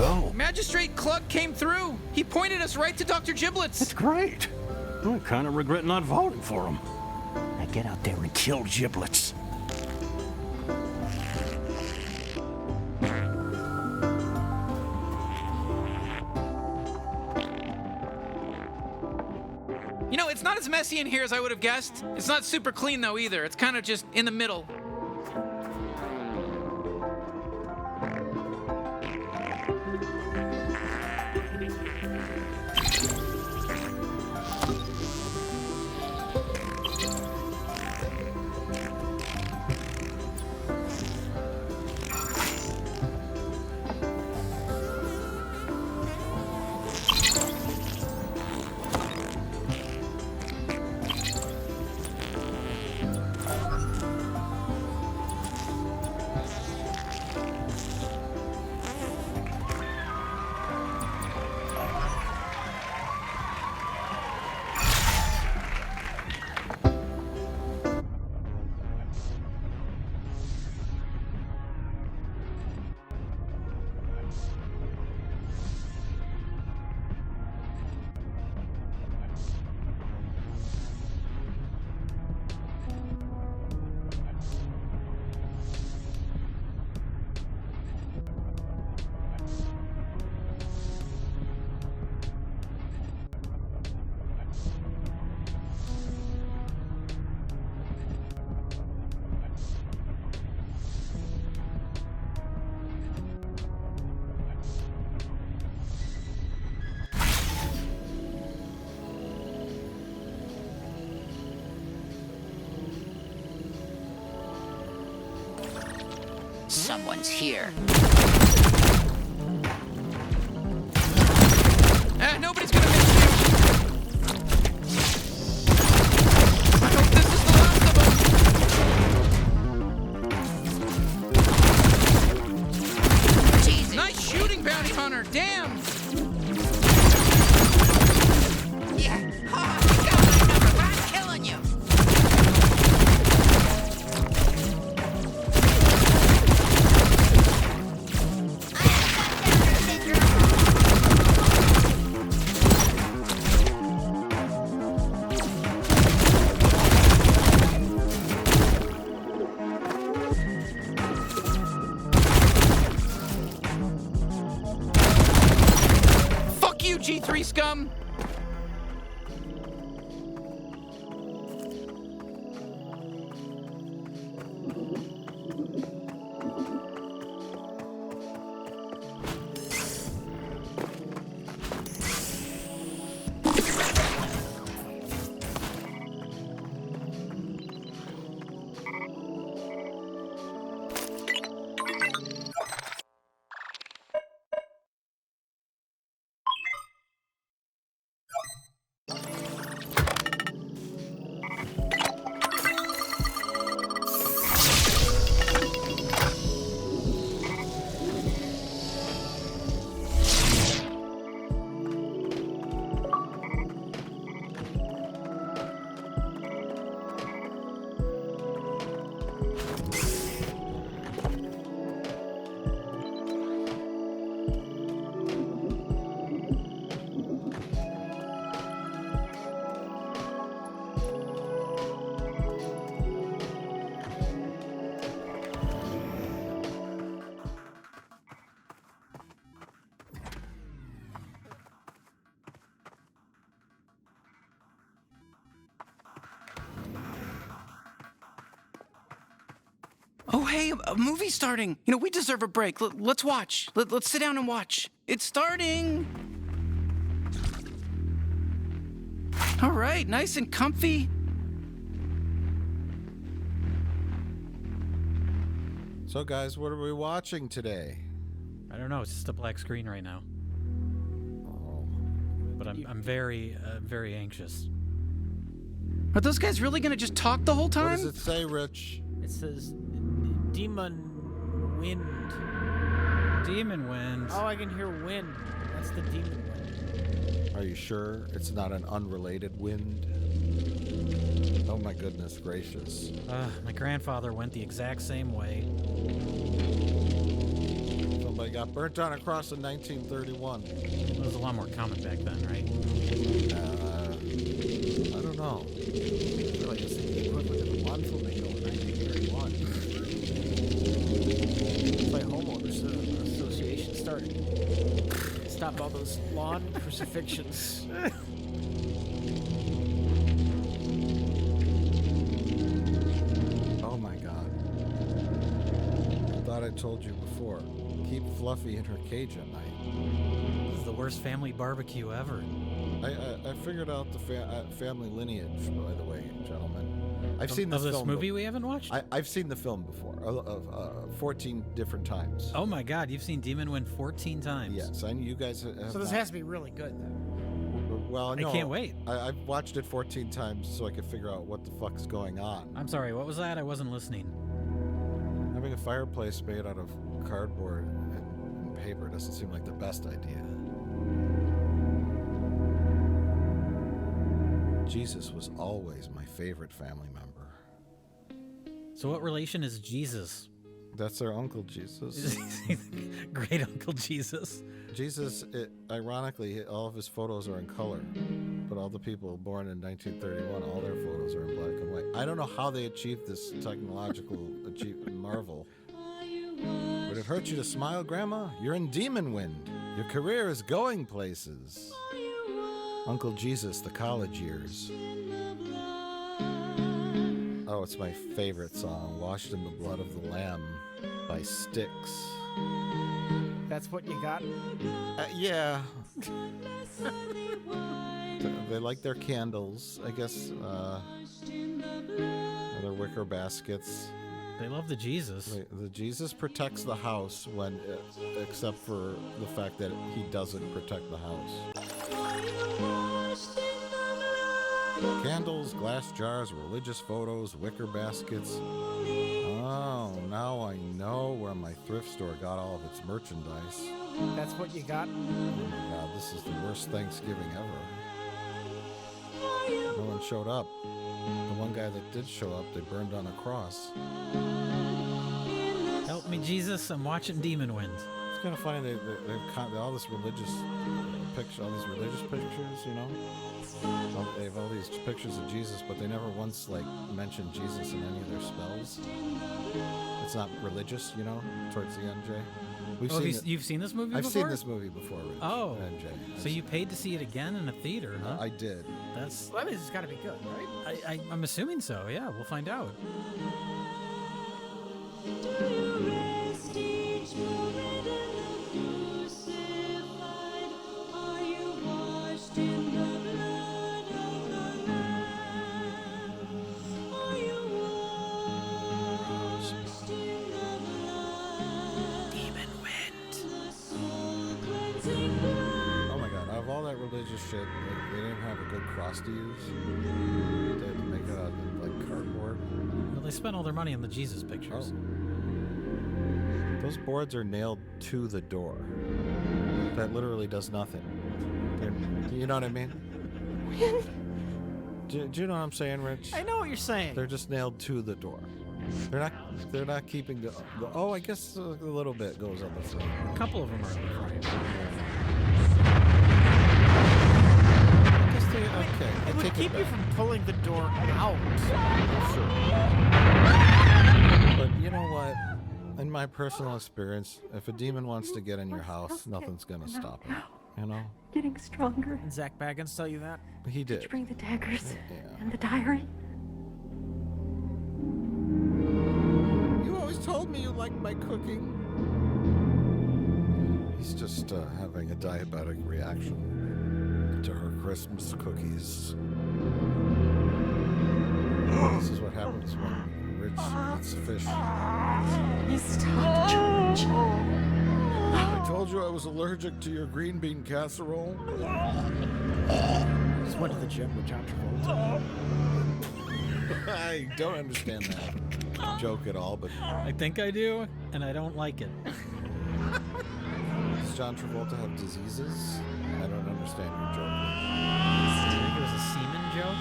go? Magistrate Cluck came through. He pointed us right to Dr. Giblets. That's great. I kind of regret not voting for him. Now get out there and kill Giblets. You know, it's not as messy in here as I would have guessed. It's not super clean, though, either. It's kind of just in the middle. Someone's here. Nobody's gonna miss you. I hope this is the last of them. Jesus. Nice shooting, bounty hunter. Damn. Yeah. Oh, you got my number, but I'm killing you. Fuck you, G3 scum. Oh, hey, a movie's starting. You know, we deserve a break. Let's watch. Let's sit down and watch. It's starting. All right, nice and comfy. So, guys, what are we watching today? I don't know. It's just a black screen right now. Oh, But I'm very, very anxious. Are those guys really gonna just talk the whole what time? does it say, Rich? It says demon wind. Demon wind. Oh, I can hear wind. That's the demon wind. Are you sure it's not an unrelated wind? Oh my goodness gracious. My grandfather went the exact same way. So but he got burnt on a cross in 1931. It was a lot more common back then, right? I don't know. Really, it's the equivalent of a lawn flamingo in 1931. That's why homeowners association started. Stop all those lawn crucifixions. Oh my God. I thought I told you before. Keep Fluffy in her cage at night. This is the worst family barbecue ever. I figured out the family lineage, by the way, gentlemen. I've seen this Of this film movie we haven't watched? I've seen the film before, 14 different times. Oh my God, you've seen Demon Wind 14 times. Yes, I know you guys have. So this not. has to be really good, then. Well, no, I can't wait. I've watched it 14 times so I could figure out what the fuck's going on. I'm sorry, what was that? I wasn't listening. Having a fireplace made out of cardboard and paper doesn't seem like the best idea. Jesus was always my favorite family member. So what relation is Jesus? That's our Uncle Jesus. Great Uncle Jesus. Jesus, ironically, all of his photos are in color, but all the people born in 1931, all their photos are in black and white. I don't know how they achieved this technological marvel. Would it hurt you to smile, Grandma? You're in Demon Wind. Your career is going places. Uncle Jesus, the college years. Oh, it's my favorite song, Washed in the Blood of the Lamb by Styx. That's what you got? Yeah. They like their candles, I guess. Their wicker baskets. They love the Jesus. The Jesus protects the house except for the fact that he doesn't protect the house. Candles, glass jars, religious photos, wicker baskets. Oh, now I know where my thrift store got all of its merchandise. That's what you got? Oh my God, this is the worst Thanksgiving ever. No one showed up. The one guy that did show up, they burned on a cross. Help me, Jesus, I'm watching Demon Wind. It's kind of funny they've all this religious picture, all these religious pictures, you know. They have all these pictures of Jesus, but they never once mention Jesus in any of their spells. It's not religious, you know. Towards the end, Jay. You've seen this movie I've before? seen this movie before, Rich. Oh, and Jay. so you paid to see it again in a theater, huh? I did. That's. Well, that means it's got to be good, right? I'm assuming so. Yeah, we'll find out. Religious shit, they didn't have a good cross to use. They had to make it out of cardboard. Well, they spent all their money on the Jesus pictures. Oh. Those boards are nailed to the door. That literally does nothing. You know what I mean? Do you know what I'm saying, Rich? I know what you're saying. They're just nailed to the door. They're not keeping the I guess a little bit goes up the front. A couple of them are in the front. Okay, It would keep you from pulling the door out. Sure. But you know what? In my personal experience, if a demon wants to get in your house, nothing's gonna stop him. You know? Getting stronger. Did Zach Baggins tell you that? He Did you did. bring the daggers Yeah. and the diary? You always told me you liked my cooking. He's just having a diabetic reaction to her Christmas cookies. This is what happens when Rich eats fish. You stopped, George. I told you I was allergic to your green bean casserole. Just went to the gym with John Travolta. I don't understand that joke at all, but I think I do, and I don't like it. does John Travolta have diseases? I don't understand your joke. I think it was a semen joke.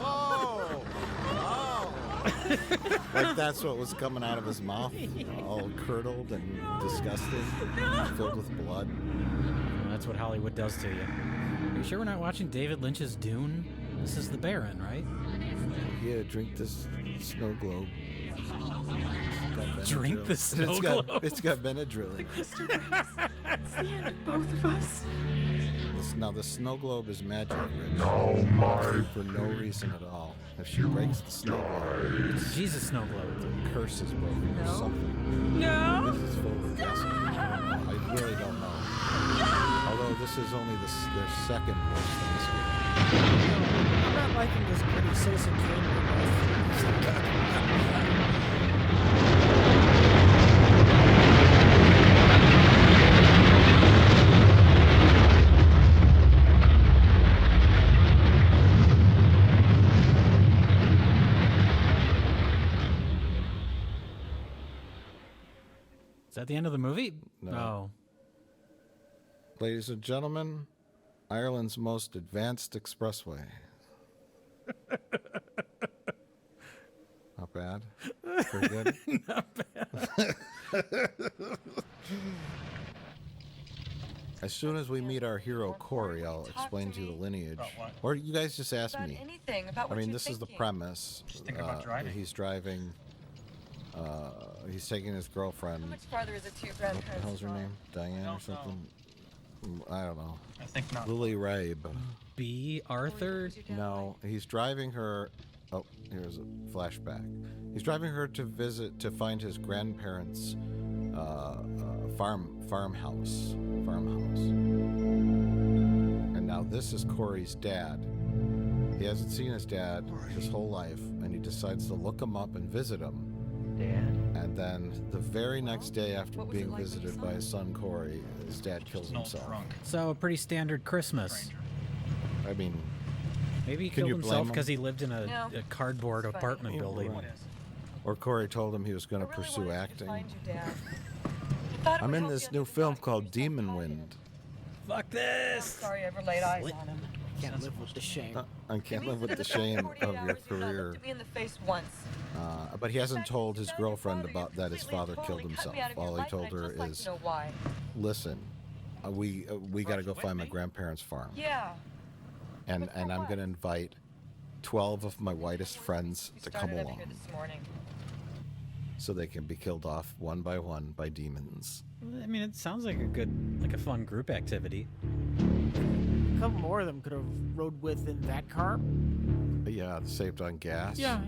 Oh! Like that's what was coming out of his mouth, all curdled and disgusting, filled with blood. Well, that's what Hollywood does to you. Are you sure we're not watching David Lynch's Dune? This is the Baron, right? Yeah, drink this snow globe. Drink the snow globe? It's got Benadryl in it. Mr. Reese, it's the end of both of us. Now the snow globe is magic, Rich. For no reason at all. If she breaks the snow globe, It's Jesus snow globe. the curse is broken or something. No. This is full of guessing. I really don't know. Although this is only their second worst Thanksgiving. I'm not liking this pretty Citizen Kane. Is that the end of the movie? No. Oh. Ladies and gentlemen, Ireland's most advanced expressway. Not bad. Pretty good. Not bad. As soon as we meet our hero Corey, I'll explain to you the lineage. Or you guys just ask me. Anything about I what mean, you're this is the thinking. premise. Just think about driving. He's driving. He's taking his girlfriend. How much farther is it to your What the grandparents' hell's her farm? name? Diane or don't something? I don't know. I think not. Lily Rabe. B. Arthur? Who's your dad No, he's driving her. Oh, here's a flashback. He's driving her to find his grandparents' farmhouse. And now this is Corey's dad. He hasn't seen his dad his whole life, and he decides to look him up and visit him. Dad. And then the very next day after What was it being like when you visited saw by him? his son Corey, his dad kills An old himself. drunk. So, a pretty standard Christmas. Stranger. I mean, Maybe he Can killed you himself blame him? because he lived in a No. cardboard It's funny. apartment Yeah, building. What is? or Corey told him he was going I to really pursue wanted to acting. find your dad. I thought it I'm would in help this you new understand film why called you're so Demon confident. Wind. Fuck I'm this! sorry I ever laid eyes on him. Can't live with the shame. I can't It live means with that the in shame 48 of your hours, you've not career. looked me in the face once. But he hasn't told his Instead, your girlfriend father, about you that his father completely, killed totally cut himself. me out of your All he life, told and I'd her just like is, to know why. listen, we got to go find my grandparents' farm. Yeah. And but for I'm what? going to invite 12 of my whitest friends We to come started up along here this morning. so they can be killed off one by one by demons. I mean, it sounds like a fun group activity. A couple more of them could have rode with in that car. Yeah, saved on gas. Yeah.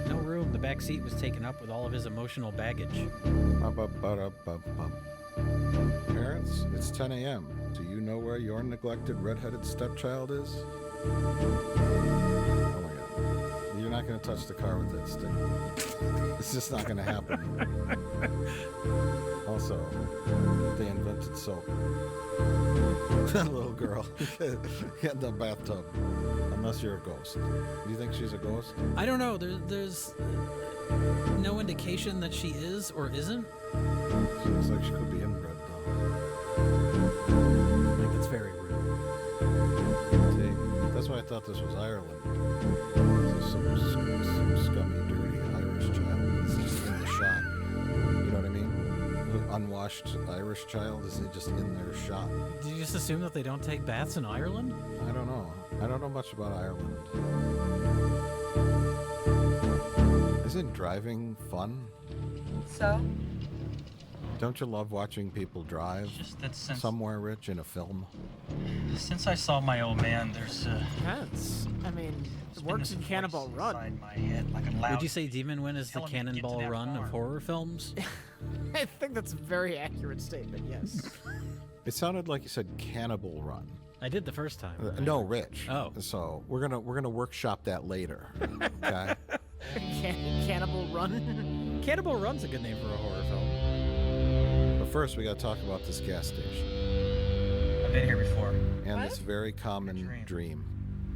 No room. The back seat was taken up with all of his emotional baggage. Ba-ba-ba-da-ba-bum. Parents, it's 10 a.m. Do you know where your neglected redheaded stepchild is? Oh my god. You're not going to touch the car with that stick. It's just not going to happen. Also, they invented soap. That little girl get in the bathtub. Unless you're a ghost. Do you think she's a ghost? I don't know. There's no indication that she is or isn't. She looks like she could be inbred, though. I think it's very rude. See, that's why I thought this was Ireland. This is some scummy, dirty Irish child. It's just in the shot. You know what I mean? The unwashed Irish child is just in their shot. Did you just assume that they don't take baths in Ireland? I don't know. I don't know much about Ireland. Isn't driving fun? So? Don't you love watching people drive Just that since somewhere, Rich, in a film? I saw my old man, there's Depends. I mean, it works in Cannonball Run. inside my head like a loud. Would you say Demon Wind is the telling me to get to Cannonball that Run of farm. horror films? I think that's a very accurate statement, yes. It sounded like you said Cannibal Run. I did the first time. No, Rich. Oh. So we're gonna workshop that later. Okay. Cannibal Run. Cannibal Run's a good name for a horror film. But first, we gotta talk about this gas station I've been here before. and What? this very common dream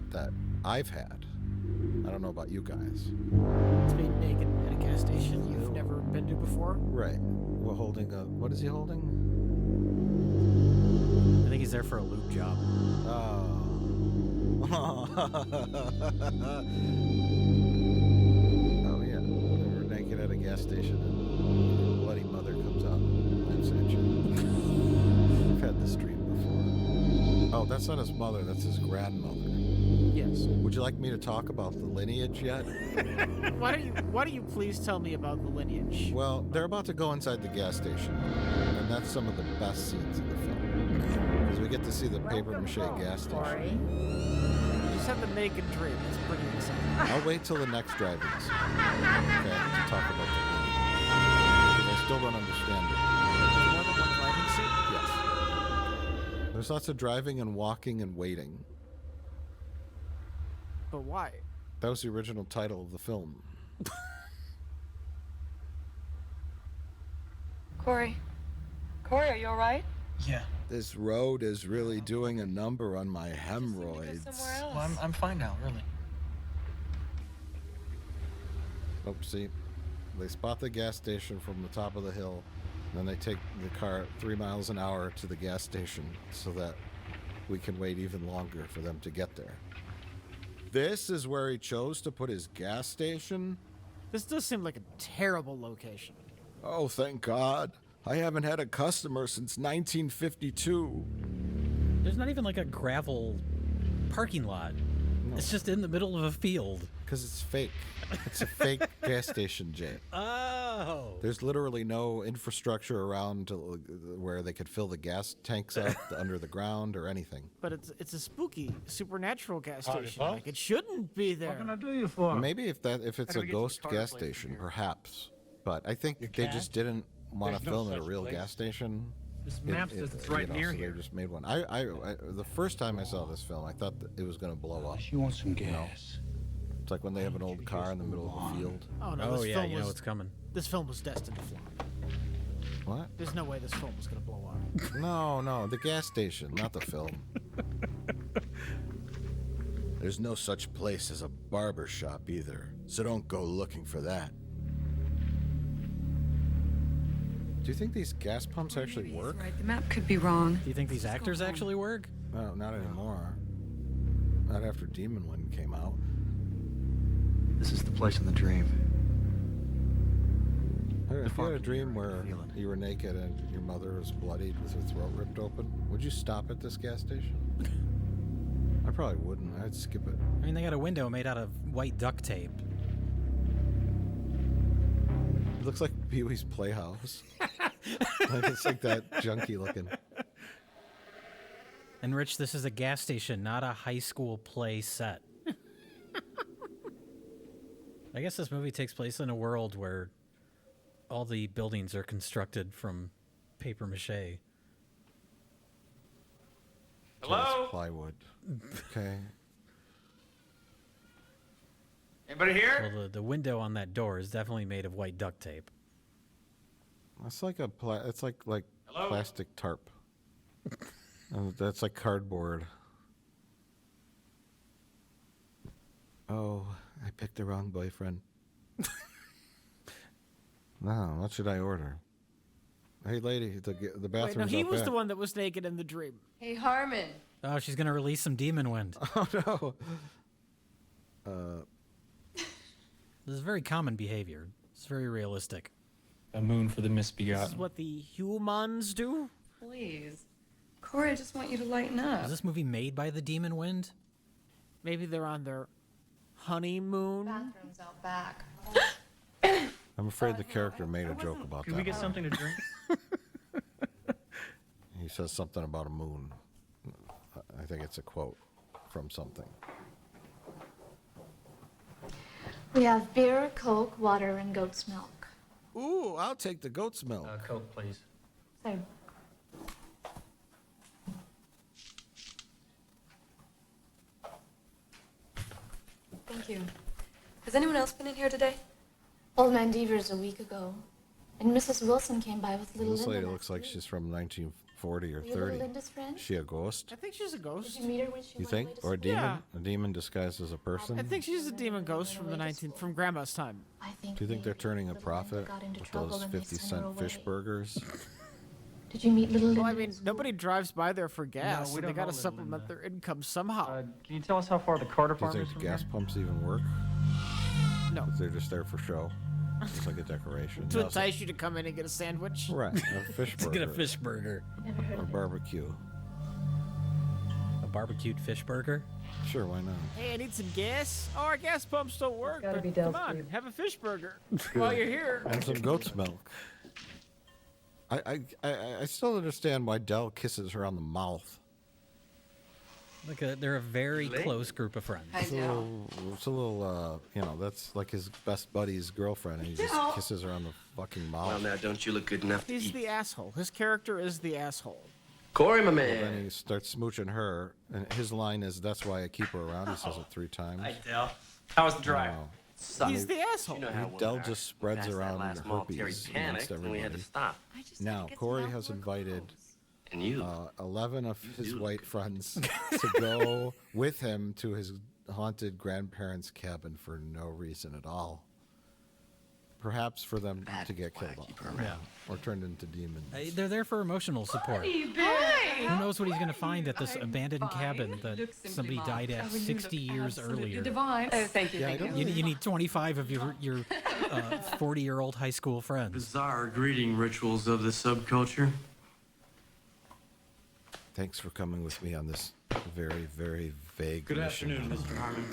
that I've had. I don't know about you guys. It's being naked at a gas station you've never been to before. Right. We're holding a. What is he holding? I think he's there for a lube job. Oh. that's not his mother, that's his grandmother. Yes. Would you like me to talk about the lineage yet? Why don't you please tell me about the lineage? Well, they're about to go inside the gas station, and that's some of the best scenes in the film. Because we get to see the paper-mache gas station. You just have the naked dream. It's pretty exciting. I'll wait till the next driving scene, okay, to talk about the lineage. Because I still don't understand it. There's more than one driving scene? Yes. There's lots of driving and walking and waiting. But why? That was the original title of the film. Corey, are you all right? Yeah. This road is really doing a number on my hemorrhoids. Somewhere else. Well, I'm fine now, really. Oh, see, they spot the gas station from the top of the hill, and then they take the car 3 miles an hour to the gas station so that we can wait even longer for them to get there. This is where he chose to put his gas station? This does seem like a terrible location. Oh, thank God. I haven't had a customer since 1952. There's not even like a gravel parking lot. No. It's just in the middle of a field. Because it's fake. It's a fake gas station, Jay. Oh. There's literally no infrastructure around where they could fill the gas tanks up under the ground or anything. But it's a spooky, supernatural gas station. Like, it shouldn't be there. What can I do you for? Maybe if it's a get you ghost a car gas place from station, here. perhaps. But I think they just didn't want to There's no film at a such real place. gas station. This map says it's right you know, near so here. They just made one. I the first time I saw this film, I thought that it was going to blow up. She wants some gas. It's like when they have an old car in the middle of a field. Oh no! Oh this yeah, film you was know what's coming. this film was destined to flop. What? There's no way this film was gonna blow up. No, the gas station, not the film. There's no such place as a barber shop either, so don't go looking for that. Do you think these gas pumps actually work? Right, the map could be wrong. Do you think these actors actually work? No, not anymore. Not after Demon Wind came out. This is the place in the dream. If you had a dream where you were naked and your mother was bloodied with her throat ripped open, would you stop at this gas station? I probably wouldn't. I'd skip it. I mean, they got a window made out of white duct tape. It looks like Pee-wee's Playhouse. Like it's like that junky looking. And Rich, this is a gas station, not a high school play set. I guess this movie takes place in a world where all the buildings are constructed from paper mache. Hello? Plywood. Okay. Anybody here? Well, the window on that door is definitely made of white duct tape. That's like it's like Hello? plastic tarp. That's like cardboard. Oh, I picked the wrong boyfriend. No, what should I order? Hey, lady, the Wait, bathroom's no, he out was back. the one that was naked in the dream. Hey, Harmon. Oh, she's gonna release some demon wind. Oh no. This is very common behavior. It's very realistic. A moon for the This misbegotten. is what the humans do. Please. Corey, I just want you to lighten up. Is this movie made by the demon wind? Maybe they're on their honeymoon. Bathroom's out back. I'm afraid the character made a joke about Can that. we get something to drink? He says something about a moon. I think it's a quote from something. We have beer, Coke, water, and goat's milk. Ooh, I'll take the goat's milk. Coke, please. So, Thank you. Has anyone else been in here today? Old Man Deaver's a week ago. And Mrs. Wilson came by with little This Linda. lady last looks like week. she's from 1940 or Were you little 30. Linda's friend? She a ghost? I think she's a Did ghost. you meet her when she You went think? away to Or a school? demon? Yeah. A demon disguised as a person? I think she's a demon ghost from from Grandma's time. I think Do you think they're turning a little Linda profit got into with trouble those and they 50-cent fish away. burgers? Did you meet little Linda? Well, I in mean, school? nobody drives by there for gas, we so they don't got to know Little supplement Linda. their income somehow. Can you tell us how far the Carter Do you farm think is from gas here? pumps even work? No. They're just there for show. It's like a decoration. To You also- entice you to come in and get a sandwich. Right, a fish To burger. get a fish burger. Never heard Or of it. barbecue. A barbecued fish burger. Sure, why not? Hey, I need some gas. Oh, our gas pumps don't work. gotta But be come Del's on, food. have a fish burger while you're here. And some goat's milk. I still understand why Del kisses her on the mouth. They're a very close group of friends. Hi, It's a Del. little, that's like his best buddy's girlfriend, and he just kisses her on the fucking mouth. Well, now, don't you look good enough to He's eat? the asshole. His character is the asshole. Corey, my Then man. he starts smooching her, and his line is, "That's why I keep her around." He says it 3 times. Hi, Del. How was the drive? Wow. He's the asshole. You know how Del women are. just spreads Past that around last mall, Terry herpes panicked, amongst and we had to everybody. stop. Now, Corey has invited And you? 11 of his do white friends to go with him to his haunted grandparents' cabin for no reason at all. Perhaps for them to get killed off, or turned into demons. They're there for emotional support. Hi. Who knows what he's going to find at this I'm abandoned fine. cabin that Look simply somebody died at marvelous. Oh, you 60 look years absolutely earlier? Divine. Oh, thank you. Yeah, I Thank don't- you. You need 25 of your 40-year-old high school friends. Bizarre greeting rituals of the subculture. Thanks for coming with me on this very, very vague Good mission. afternoon, Mr. Harmon.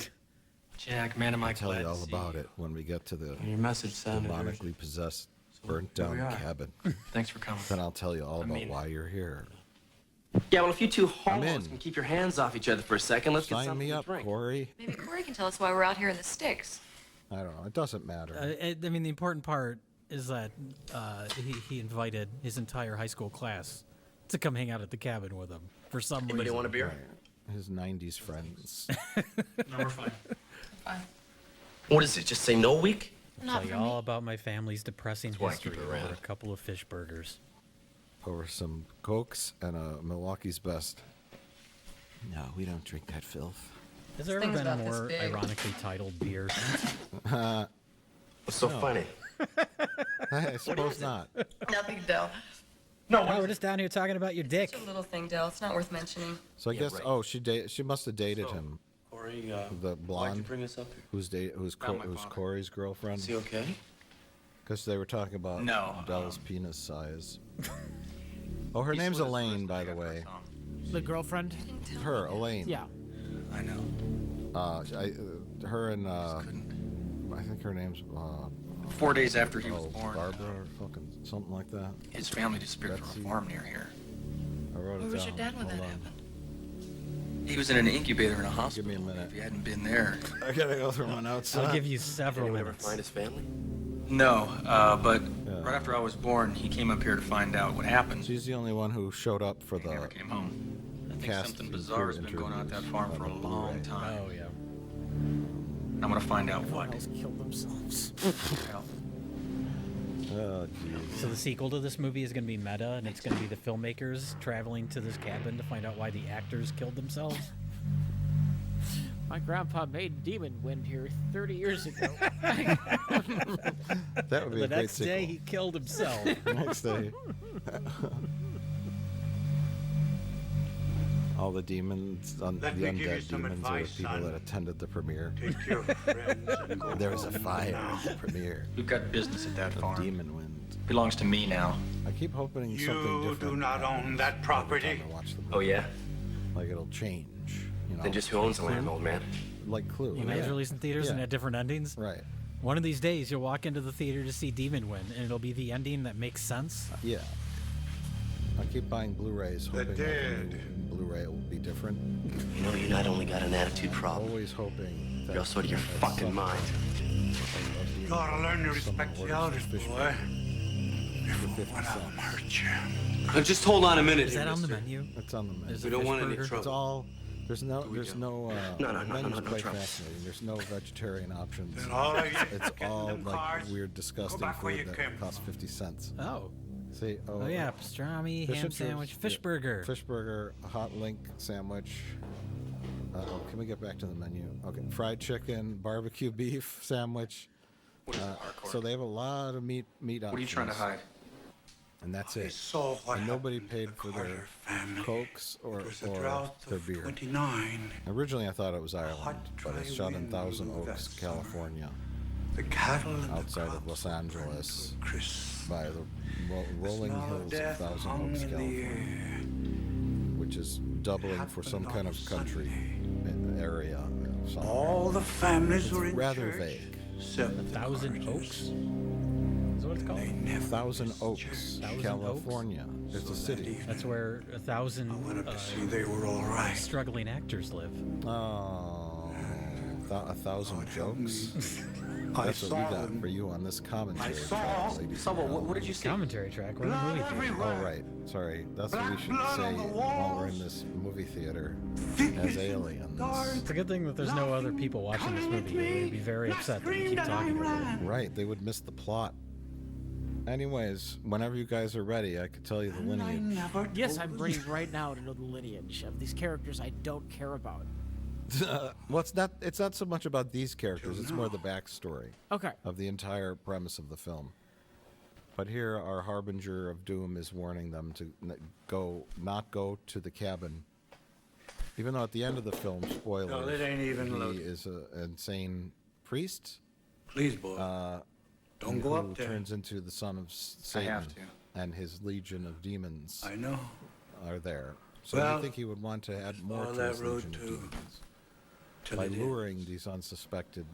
Jack, man, am I I'll tell glad you to all see about you. it when we get to the Your message sounded urgent. demonically possessed, So, burnt here we down are. cabin. Thanks for coming. Then I'll tell you all I about mean it. why you're here. Yeah, well, if you two I'm homos in. can keep your hands off each other for a second, let's get Sign something me to up, drink. Corey. Maybe Corey can tell us why we're out here in the sticks. I don't know. It doesn't matter. I mean, the important part is that he invited his entire high school class to come hang out at the cabin with him for some Anybody reason. want a beer? Right. His 90s friends. No, we're fine. What is it? Just say no week? Tell you all about my family's depressing why I keep history it over around. a couple of fish burgers. Over some Cokes and a Milwaukee's Best. No, we don't drink that filth. Has there ever thing's been a about this more big. ironically titled beer? What's so funny? I suppose not. Nothing, Del. No, we're just down here talking about your dick. It's a little thing, Del. It's not worth mentioning. So I guess, right. she must have dated him. Corey, The why'd you blonde bring us up here? who's Not my father. Corey's girlfriend. Is he okay? Because they were talking about No, Belle's penis size. Oh, her name's Elaine, by the way. The girlfriend? Her, Elaine. Yeah. I know. Her and I think her name's 4 days after he was born, Barbara or fucking something like that. his family disappeared Betsy. from a farm near here. I wrote it Where was down. your dad when Hold that on. He was in an incubator in a hospital. me a minute. If he hadn't been there. I gotta go through my notes. I'll give you several Anyone ever minutes. find his family? No, but Yeah. right after I was born, he came up here to find out what happened. She's the only one who showed up for He never the came home. I think cast something and bizarre has crew been going on at that interviews farm on for a the long Blu-ray. time. Oh, yeah. I'm gonna find out what. Else killed themselves. Well, Oh, jeez. So the sequel to this movie is going to be meta, and it's going to be the filmmakers traveling to this cabin to find out why the actors killed themselves. My grandpa made Demon Wind here 30 years ago. That would be The a great next day, sequel. he killed himself. Next day. All the demons, the undead demons, are the people that attended the premiere. Take care of friends and go There was a home fire now. at the premiere we've got business at that of farm. Demon Wind. Belongs to me now. I keep hoping something You different. do not happens own that every property. time I watch the movie. Oh, yeah? Like it'll change. You know, Then just who owns the land, old man? like Clue. You guys release in theaters and Yeah. had different endings. Right. One of these days, you'll walk into the theater to see Demon Win, and it'll be the ending that makes sense. Yeah. I keep buying Blu-rays, hoping that the dead. new Blu-ray will be different. You know, you not only got an attitude problem, Always hoping that you're also out of your at fucking some mind. You gotta learn to Someone respect the orders elders, fish boy. for 50 When I'll cents. hurt you. Just hold on a minute Is that on the menu? It's on the menu. Is We it don't fish want any burger? trouble. It's all. There's no. we There's do? no. No, the menu's no quite trouble. fascinating. There's no vegetarian options. Then all of you It's get in all them like cars, weird, go disgusting back where food you that came costs from. 50 cents. Oh. See. Oh, yeah. Pastrami, Fish ham and chips, sandwich, fish yeah, burger. Fish burger, a hot link sandwich. Can we get back to the menu? Okay, fried chicken, barbecue beef sandwich. So they have a lot of meat options. What are you trying to hide? And that's They it. saw what And nobody happened to paid the for their Carter family. Cokes or It was a drought their of beer. 29. Originally, I thought it was Ireland, hot, but dry it's shot in wind Thousand blew that Oaks, summer. California, The cattle and outside the of crops Los Angeles, were crisp. by the rolling Smell of hills of death Thousand hung Oaks, in the California, air. which is doubling for some kind of country area. Somewhere. All the families It's were in rather church. vague. 1,000 Oaks? Is what it's called? Thousand Oaks, California. It's a city. That's where 1,000 they were all right. struggling actors live. Oh, 1,000 jokes. I That's what we saw got them. for you on this commentary I saw- track, ladies and What did you say? Commentary track. We're in a movie theater. Oh, right. Sorry. That's what we should say while we're in this movie theater as aliens. It's a good thing that there's no other people watching this movie. They would be very upset that we keep talking about it. Right. They would miss the plot. Anyways, whenever you guys are ready, I could tell you the lineage. Yes, I'm ready right now to know the lineage of these characters I don't care about. Well, it's not so much about these characters. It's more the backstory. Okay. Of the entire premise of the film. But here, our harbinger of doom is warning them to not go to the cabin. Even though at the end of the film, spoiler, No, that ain't even he loaded. is an insane priest. Please, boy. Don't go who up there. turns into the son of Satan, have to. and his legion of demons I know. are there. So Well, you think he would want to add more follow to that his road legion of too. demons Till by it ends. luring these unsuspecting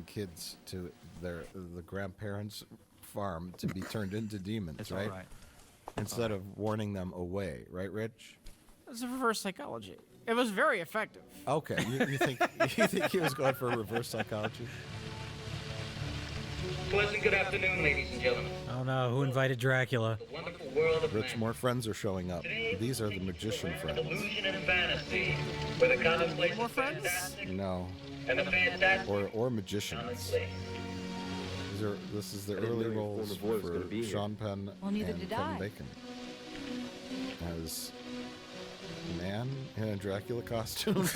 kids to the grandparents' farm to be turned into demons, It's right? all right. Instead of warning them away, right, Rich? It's a reverse psychology. It was very effective. Okay, you think he was going for reverse psychology? Pleasant good afternoon, ladies and gentlemen. Oh no, who invited Dracula? The wonderful world of Rich, man. more friends are showing up. These are the magician friends. Illusion and fantasy, where the commonplace More is friends? fantastic No, and the fantastic or magicians. commonplace. This is the early roles for Sean Penn Well, neither and did Kevin I. Bacon as a man in a Dracula costume.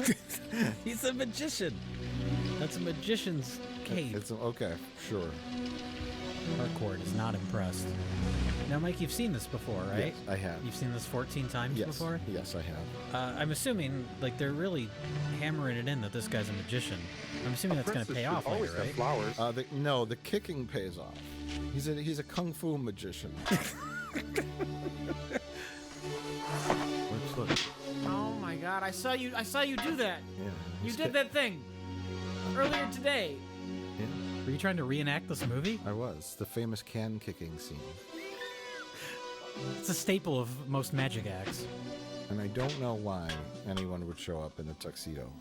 He's a magician. That's a magician's cape. It's okay, sure. Harcourt is not impressed. Now, Mike, you've seen this before, right? Yes, I have. You've seen this 14 times Yes, before? yes, I have. I'm assuming, like, they're really hammering it in that this guy's a magician. I'm assuming that's going to pay off later, right? No, the kicking pays off. He's a kung fu magician. Look. Oh my god, I saw you do that. Yeah, You he's did ki- that thing earlier today. Yeah, Were you trying to reenact this movie? I was. The famous can kicking scene. It's a staple of most magic acts. And I don't know why anyone would show up in a tuxedo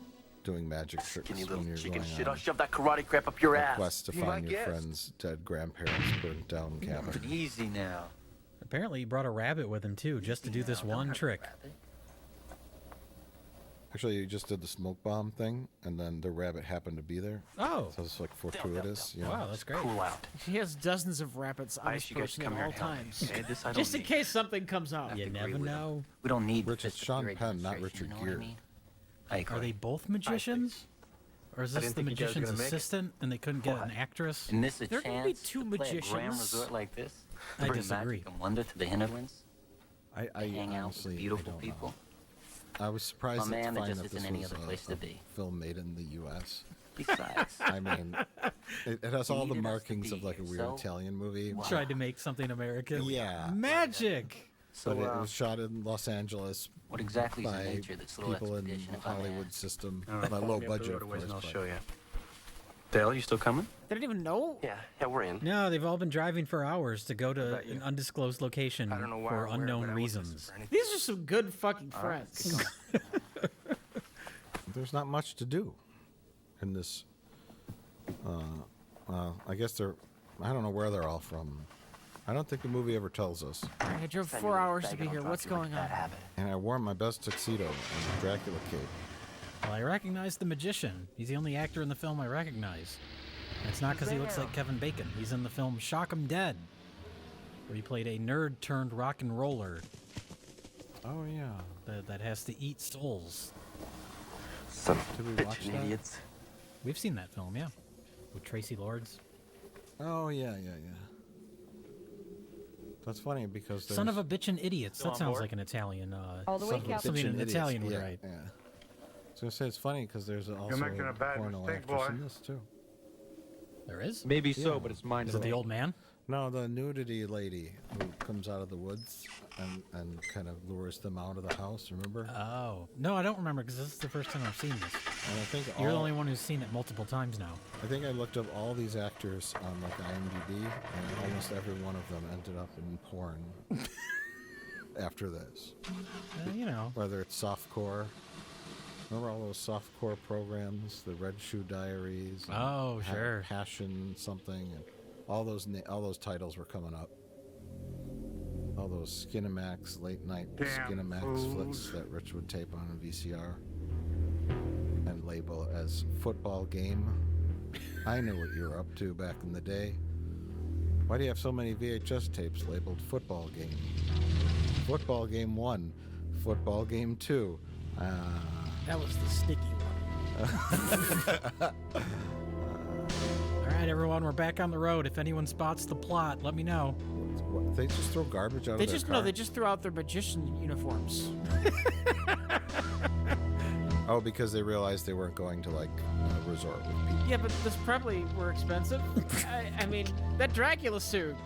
doing magic tricks Skinny when little you're chicken going shit. I'll on shove that karate crap up your a ass. quest to Be my find your guest. friend's dead grandparents' burnt down cabin. Easy now. Apparently, he brought a rabbit with him, too, just to do this one trick. Actually, you just did the smoke bomb thing, and then the rabbit happened to be there. Oh. So it's like fortuitous. You know? Wow, that's great. Cool out. He has dozens of rabbits on I his asked you guys to person come at here all and help me. times. Okay, this I don't Just in need. case something comes up. You never know. We don't need Rich, it's this Sean figure eight Penn, not demonstration, Richard you know what I Gere. mean? I agree. Are they both magicians? Or is I this didn't the think you guys were magician's gonna make it. assistant and they couldn't get an actress? And this a There can chance be two to play a grand magicians. resort like this? I To bring disagree. magic and wonder to the hinterlands? I Hang out honestly, with I beautiful don't people? know. I was surprised My to man, there find just that this isn't any was other place a to be. film made in the U.S. Besides, I mean, it has You all the needed us to markings be of like a weird yourself. Italian movie. Tried to make something American. Yeah. Magic! so But it was shot in Los Angeles what exactly is the by nature of this little people in expedition, the if I may Hollywood ask? system. All right, By follow low me up the budget, road a of ways course. and I'll but- show you. Dale, you still coming? They didn't even know. Yeah, we're in. No, they've all been driving for hours to go to about you? an undisclosed location I don't know why for or where, unknown but I wasn't looking reasons. for anything. These are some good fucking All right, friends. keep going. There's not much to do in this. I guess they're. I don't know where they're all from. I don't think the movie ever tells us. I drove 4 hours to be here. What's going on? And I wore my best tuxedo and the Dracula cape. Well, I recognize the magician. He's the only actor in the film I recognize. And it's not because he looks like Kevin Bacon. He's in the film Shock 'Em Dead, where he played a nerd turned rock and roller Oh yeah. that has to eat souls. Son Did we of a watch bitch, that? idiots. We've seen that film, yeah, with Tracy Lords. Oh yeah. That's funny because Son of there's a bitchin' idiots. Still That on sounds board? like an Italian. All the way, Son of a Captain. Something bitchin' an idiots. Italian would yeah, write. Yeah. I was gonna say it's funny because there's also making a bad porno mistake, actress boy. in this too. There is? Maybe Yeah. so, but it's mine. Is it the old man? No, the nudity lady who comes out of the woods and kind of lures them out of the house, remember? Oh. No, I don't remember because this is the first time I've seen this. And I think You're the only one who's seen it multiple times now. I think I looked up all these actors on like IMDb, and almost every one of them ended up in porn after this. You know. Whether it's softcore. Remember all those softcore programs, the Red Shoe Diaries? And Oh, sure. Passion something, and all those titles were coming up. All those Skinamax, late night Skinamax flicks that Rich would tape on a VCR and label as football game. I knew what you were up to back in the day. Why do you have so many VHS tapes labeled football game? Football game 1, football game 2. That was the sticky one. All right, everyone, we're back on the road. If anyone spots the plot, let me know. What, they just throw garbage out of their car? No, they just threw out their magician uniforms. Oh, because they realized they weren't going to, like, a resort with people. Yeah, but this probably were expensive. I mean, that Dracula suit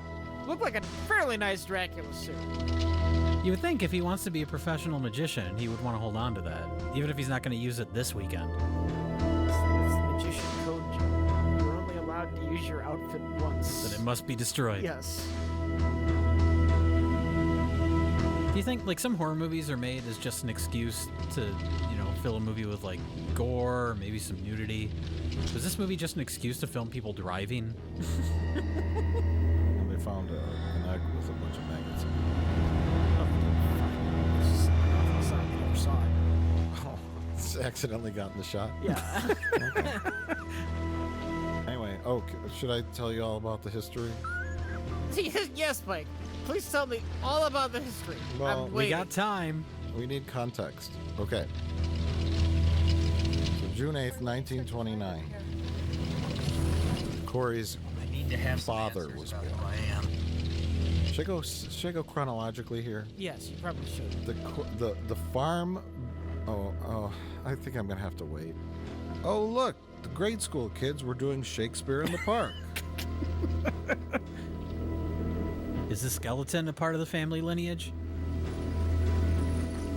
looked like a fairly nice Dracula suit. You would think if he wants to be a professional magician, he would want to hold on to that, even if he's not going to use it this weekend. It's the magician code, Joe. You're only allowed to use your outfit once. Then it must be destroyed. Yes. Do you think, like, some horror movies are made as just an excuse to, you know, fill a movie with, like, gore, or maybe some nudity? Was this movie just an excuse to film people driving? And they found an egg with a bunch of maggots. Never saw it. Oh, it's accidentally gotten the shot? Yeah. Okay. Anyway, should I tell you all about the history? Yes, Mike. Please tell me all about the history. Well, we got time. We need context. Okay. So June 8th, 1929. Corey's father was born. Should I go chronologically here? Yes, you probably should. The farm. Oh, I think I'm gonna have to wait. Oh, look, the grade school kids were doing Shakespeare in the Park. Is the skeleton a part of the family lineage?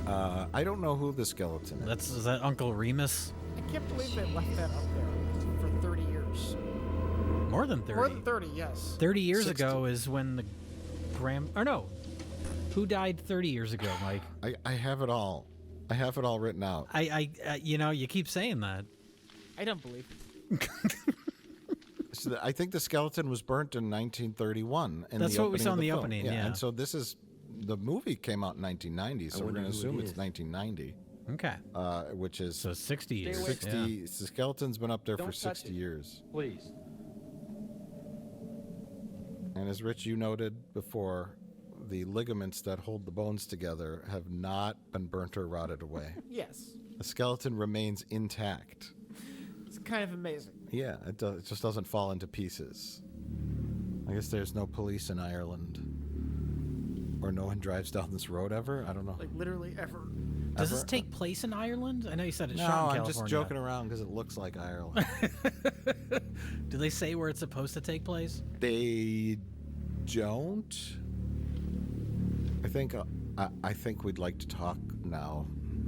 I don't know who the skeleton is. Is that Uncle Remus? I can't believe they left that up there for 30 years. More than 30. More than 30, yes. 30 years ago is when the or no. Who died 30 years ago, Mike? I have it all. I have it all written out. You know, you keep saying that. I don't believe it. So I think the skeleton was burnt in 1931. That's what we saw in the opening, yeah. And so the movie came out in 1990, so we're going to assume it's 1990. Okay. Which is... So 60 years. 60, yeah. The skeleton's been up there for Don't touch 60 it. years. Please. And as Rich, you noted before, the ligaments that hold the bones together have not been burnt or rotted away. Yes. The skeleton remains intact. It's kind of amazing. Yeah, it just doesn't fall into pieces. I guess there's no police in Ireland. Or no one drives down this road ever? I don't know. Like, literally ever. Does this take place in Ireland? I know you said it's shot in No, California. I'm just joking around because it looks like Ireland. Do they say where it's supposed to take place? They don't. I think we'd like to talk now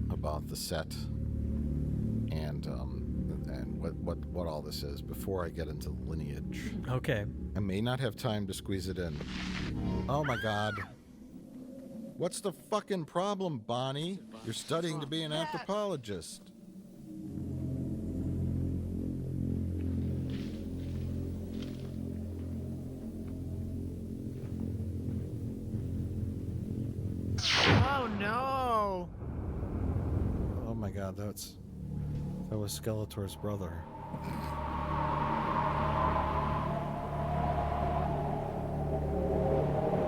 about the set and what all this is before I get into lineage. Okay. I may not have time to squeeze it in. Oh my God. What's the fucking problem, Bonnie? You're studying to be an anthropologist. Oh, no. Oh my God, that was Skeletor's brother.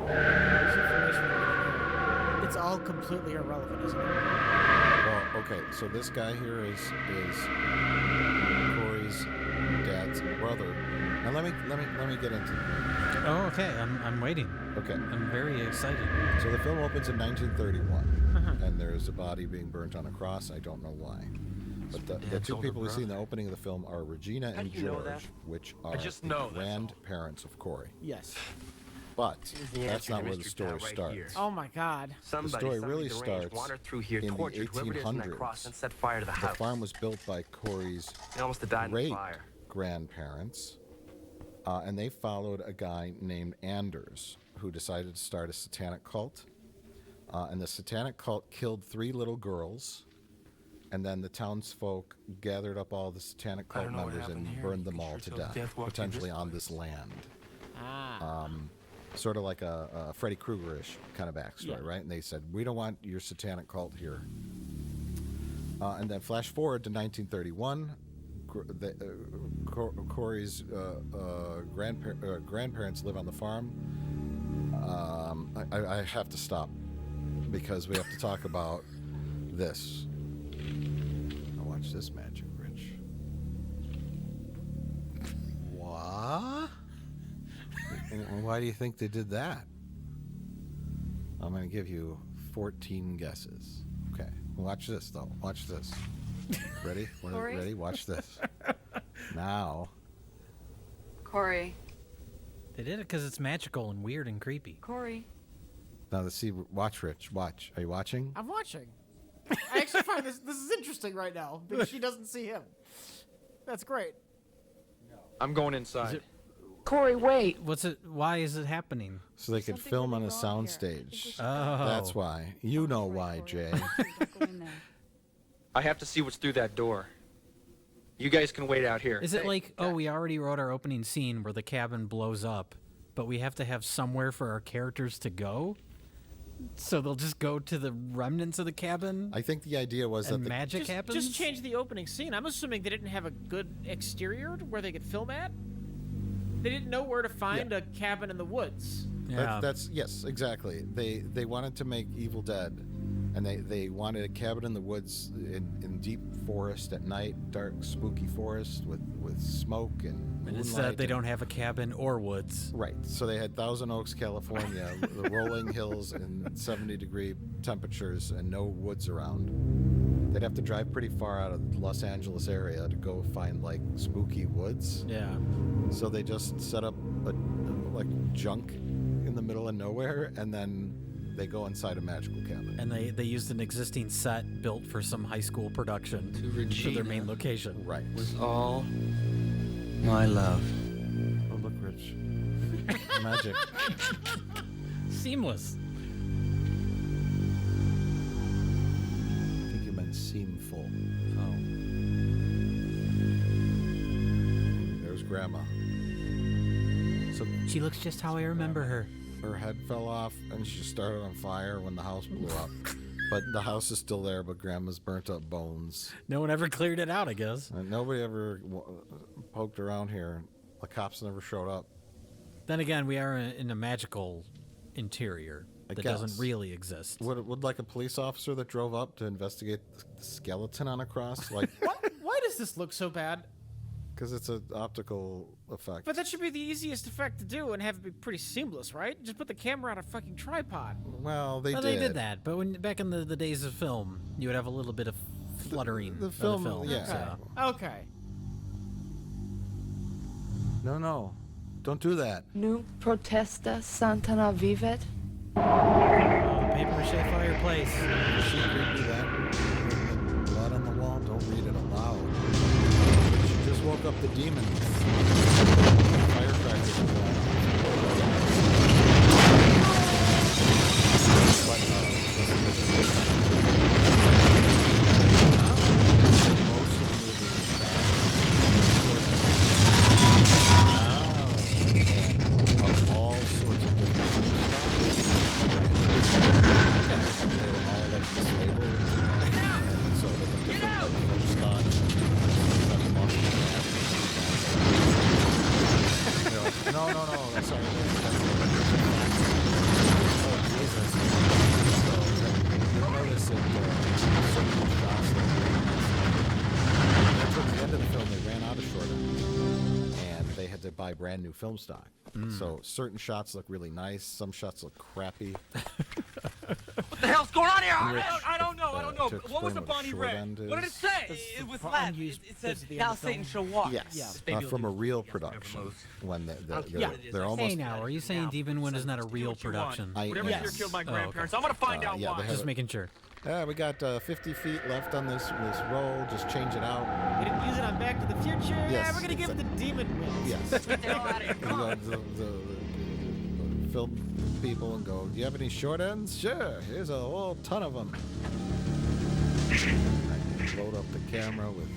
This information we're getting here, it's all completely irrelevant, isn't it? Well, okay, so this guy here is Corey's dad's brother. Now let me get into it. Oh, okay. I'm waiting. Okay. I'm very excited. So the film opens in 1931, and there's a body being burnt on a cross. I don't know why. But the two people we see in the opening of the film are Regina and you know George, that? which are just the know, that's all. grandparents of Corey. Yes. But the that's answer not to where the mystery story pal right starts. here. Oh my God. The story really starts wandered through here, in the tortured whoever it is in that cross, and set fire to the The house. farm was built by Corey's They almost died in the great fire. grandparents, and they followed a guy named Anders who decided to start a satanic cult. And the satanic cult killed 3 little girls, and then the townsfolk gathered up all the satanic I cult don't know what members and happened here. burned them You all sure to till death, death walked you potentially this on way? this land. Ah. Sort of like a Freddy Krueger-ish kind of backstory, Yeah. right? And they said, we don't want your satanic cult here. And then flash forward to 1931. Corey's grandparents live on the farm. I have to stop because we have to talk about this. Now watch this magic, Rich. What? Why do you think they did that? I'm going to give you 14 guesses. Okay. Watch this, though. Watch this. Ready? Corey? Ready? Watch this. Now. Corey. They did it because it's magical and weird and creepy. Corey. Now, let's see. Watch, Rich. Watch. Are you watching? I'm watching. I actually find this is interesting right now because she doesn't see him. That's great. I'm going inside. Corey, wait. What's it? Why is it happening? So they could Something film on really a wrong here. soundstage. Oh, That's why. You know why, Jay. Go in there. I have to see what's through that door. You guys can wait out here. Is it Hey, like, oh, we already wrote our opening scene where the cabin blows up, but we have to have somewhere for our characters to go? So they'll just go to the remnants of the cabin I think the idea was and that magic happens? Just change the opening scene. I'm assuming they didn't have a good exterior where they could film at. They didn't know where to find a cabin in the woods. Yeah. that's yes, exactly. They wanted to make Evil Dead, and they wanted a cabin in the woods in deep forest at night, dark, spooky forest with smoke and And instead, moonlight they and- don't have a cabin or woods. Right. So they had Thousand Oaks, California, the rolling hills and 70-degree temperatures and no woods around. They'd have to drive pretty far out of the Los Angeles area to go find like spooky woods. Yeah. So they just set up like junk in the middle of nowhere, and then they go inside a magical cabin. And they used an existing set built for some high school production To for their Regina main location. Right. was all my love. Oh, look, Rich. Magic. Seamless. I think you meant seamful. Oh. There's Grandma. So She looks just how I remember her. her head fell off and she started on fire when the house blew up. But the house is still there, but Grandma's burnt up bones. No one ever cleared it out, I guess. And nobody ever poked around here. The cops never showed up. Then again, we are in a magical interior I that guess. doesn't really exist. Would like a police officer that drove up to investigate the skeleton on a cross? Like, Why does this look so bad? because it's an optical effect. But that should be the easiest effect to do and have it be pretty seamless, right? Just put the camera on a fucking tripod. Well, they Well, did. they did that, but back in the days of film, you would have a little bit of fluttering. The of film, the film, yeah. so. Okay. No. Don't do that. Nu protesta Santana vivet. Paper mache fireplace. She agreed to that. The blood on the wall, don't read it aloud. She just woke up the demon. Firecrackers are going off. Of all sorts of different they were all like disabled, and so they were different like scotch, no, that's sorry. Oh, Jesus. So, you'll notice that certain shots that towards the end of the film, they ran out of short and they had to buy brand new film stock. So certain shots look really nice, some shots look crappy. the hell's going on here? I don't know. To What was explain the what a Bonnie short Ray? end What did it is. say? It was Latin. It said, now Satan shall walk. Yes, from a real production. When they're almost. Hey now, are you saying Demon Wind is not a real production? Whatever Yes. year killed my okay. grandparents, I'm gonna find out yeah, why. they have Just making sure. We got 50 feet left on this roll. Just change it out. We didn't use it on Back to the Future. Yes, Yeah, we're gonna give it the Demon Wind. Yes. the film people and go, do you have any short ends? Sure, here's a whole ton of them. Load up the camera with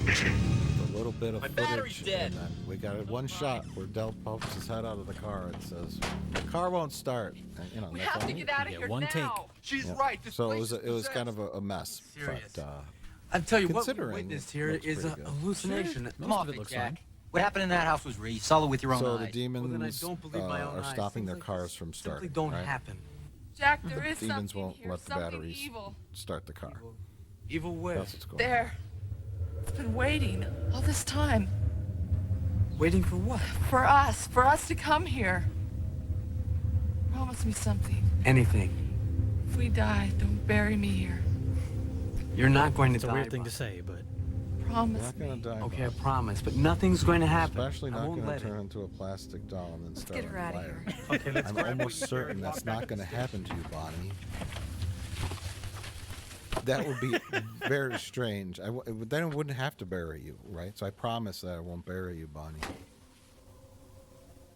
a little bit of footage. And then we got it one shot where Del pokes his head out of the car and says, the car won't start. And, you know, We that's have all. to get out of here one now. take. She's Yeah. right. This So place it was kind of a mess. Serious. But I'll tell you what we considering witnessed here looks is a pretty good. hallucination. Most Come of it looks fine. What happened in that house was real. You saw it with your own so eyes. the demons Well, then I don't believe my own are eyes. stopping Things their like cars this from simply starting. don't right? happen. Jack, there is Demons something won't here, let the something batteries evil. start the car. Evil where? That's what's going on. There. It's been waiting all this time Waiting for what? for us to come here. Promise me something. Anything. If we die, don't bury me here. You're not going to It's a die. weird thing Bob. to say, but You're Promise not me. going to die. Okay, I Bob. promise, but nothing's going to happen. Especially I not won't going let to turn it. into a plastic doll and then start get her on outta fire. here. Okay, let's I'm almost certain that's not going to happen to you, Bonnie. That would be very strange. Then I wouldn't have to bury you, right? So I promise that I won't bury you, Bonnie.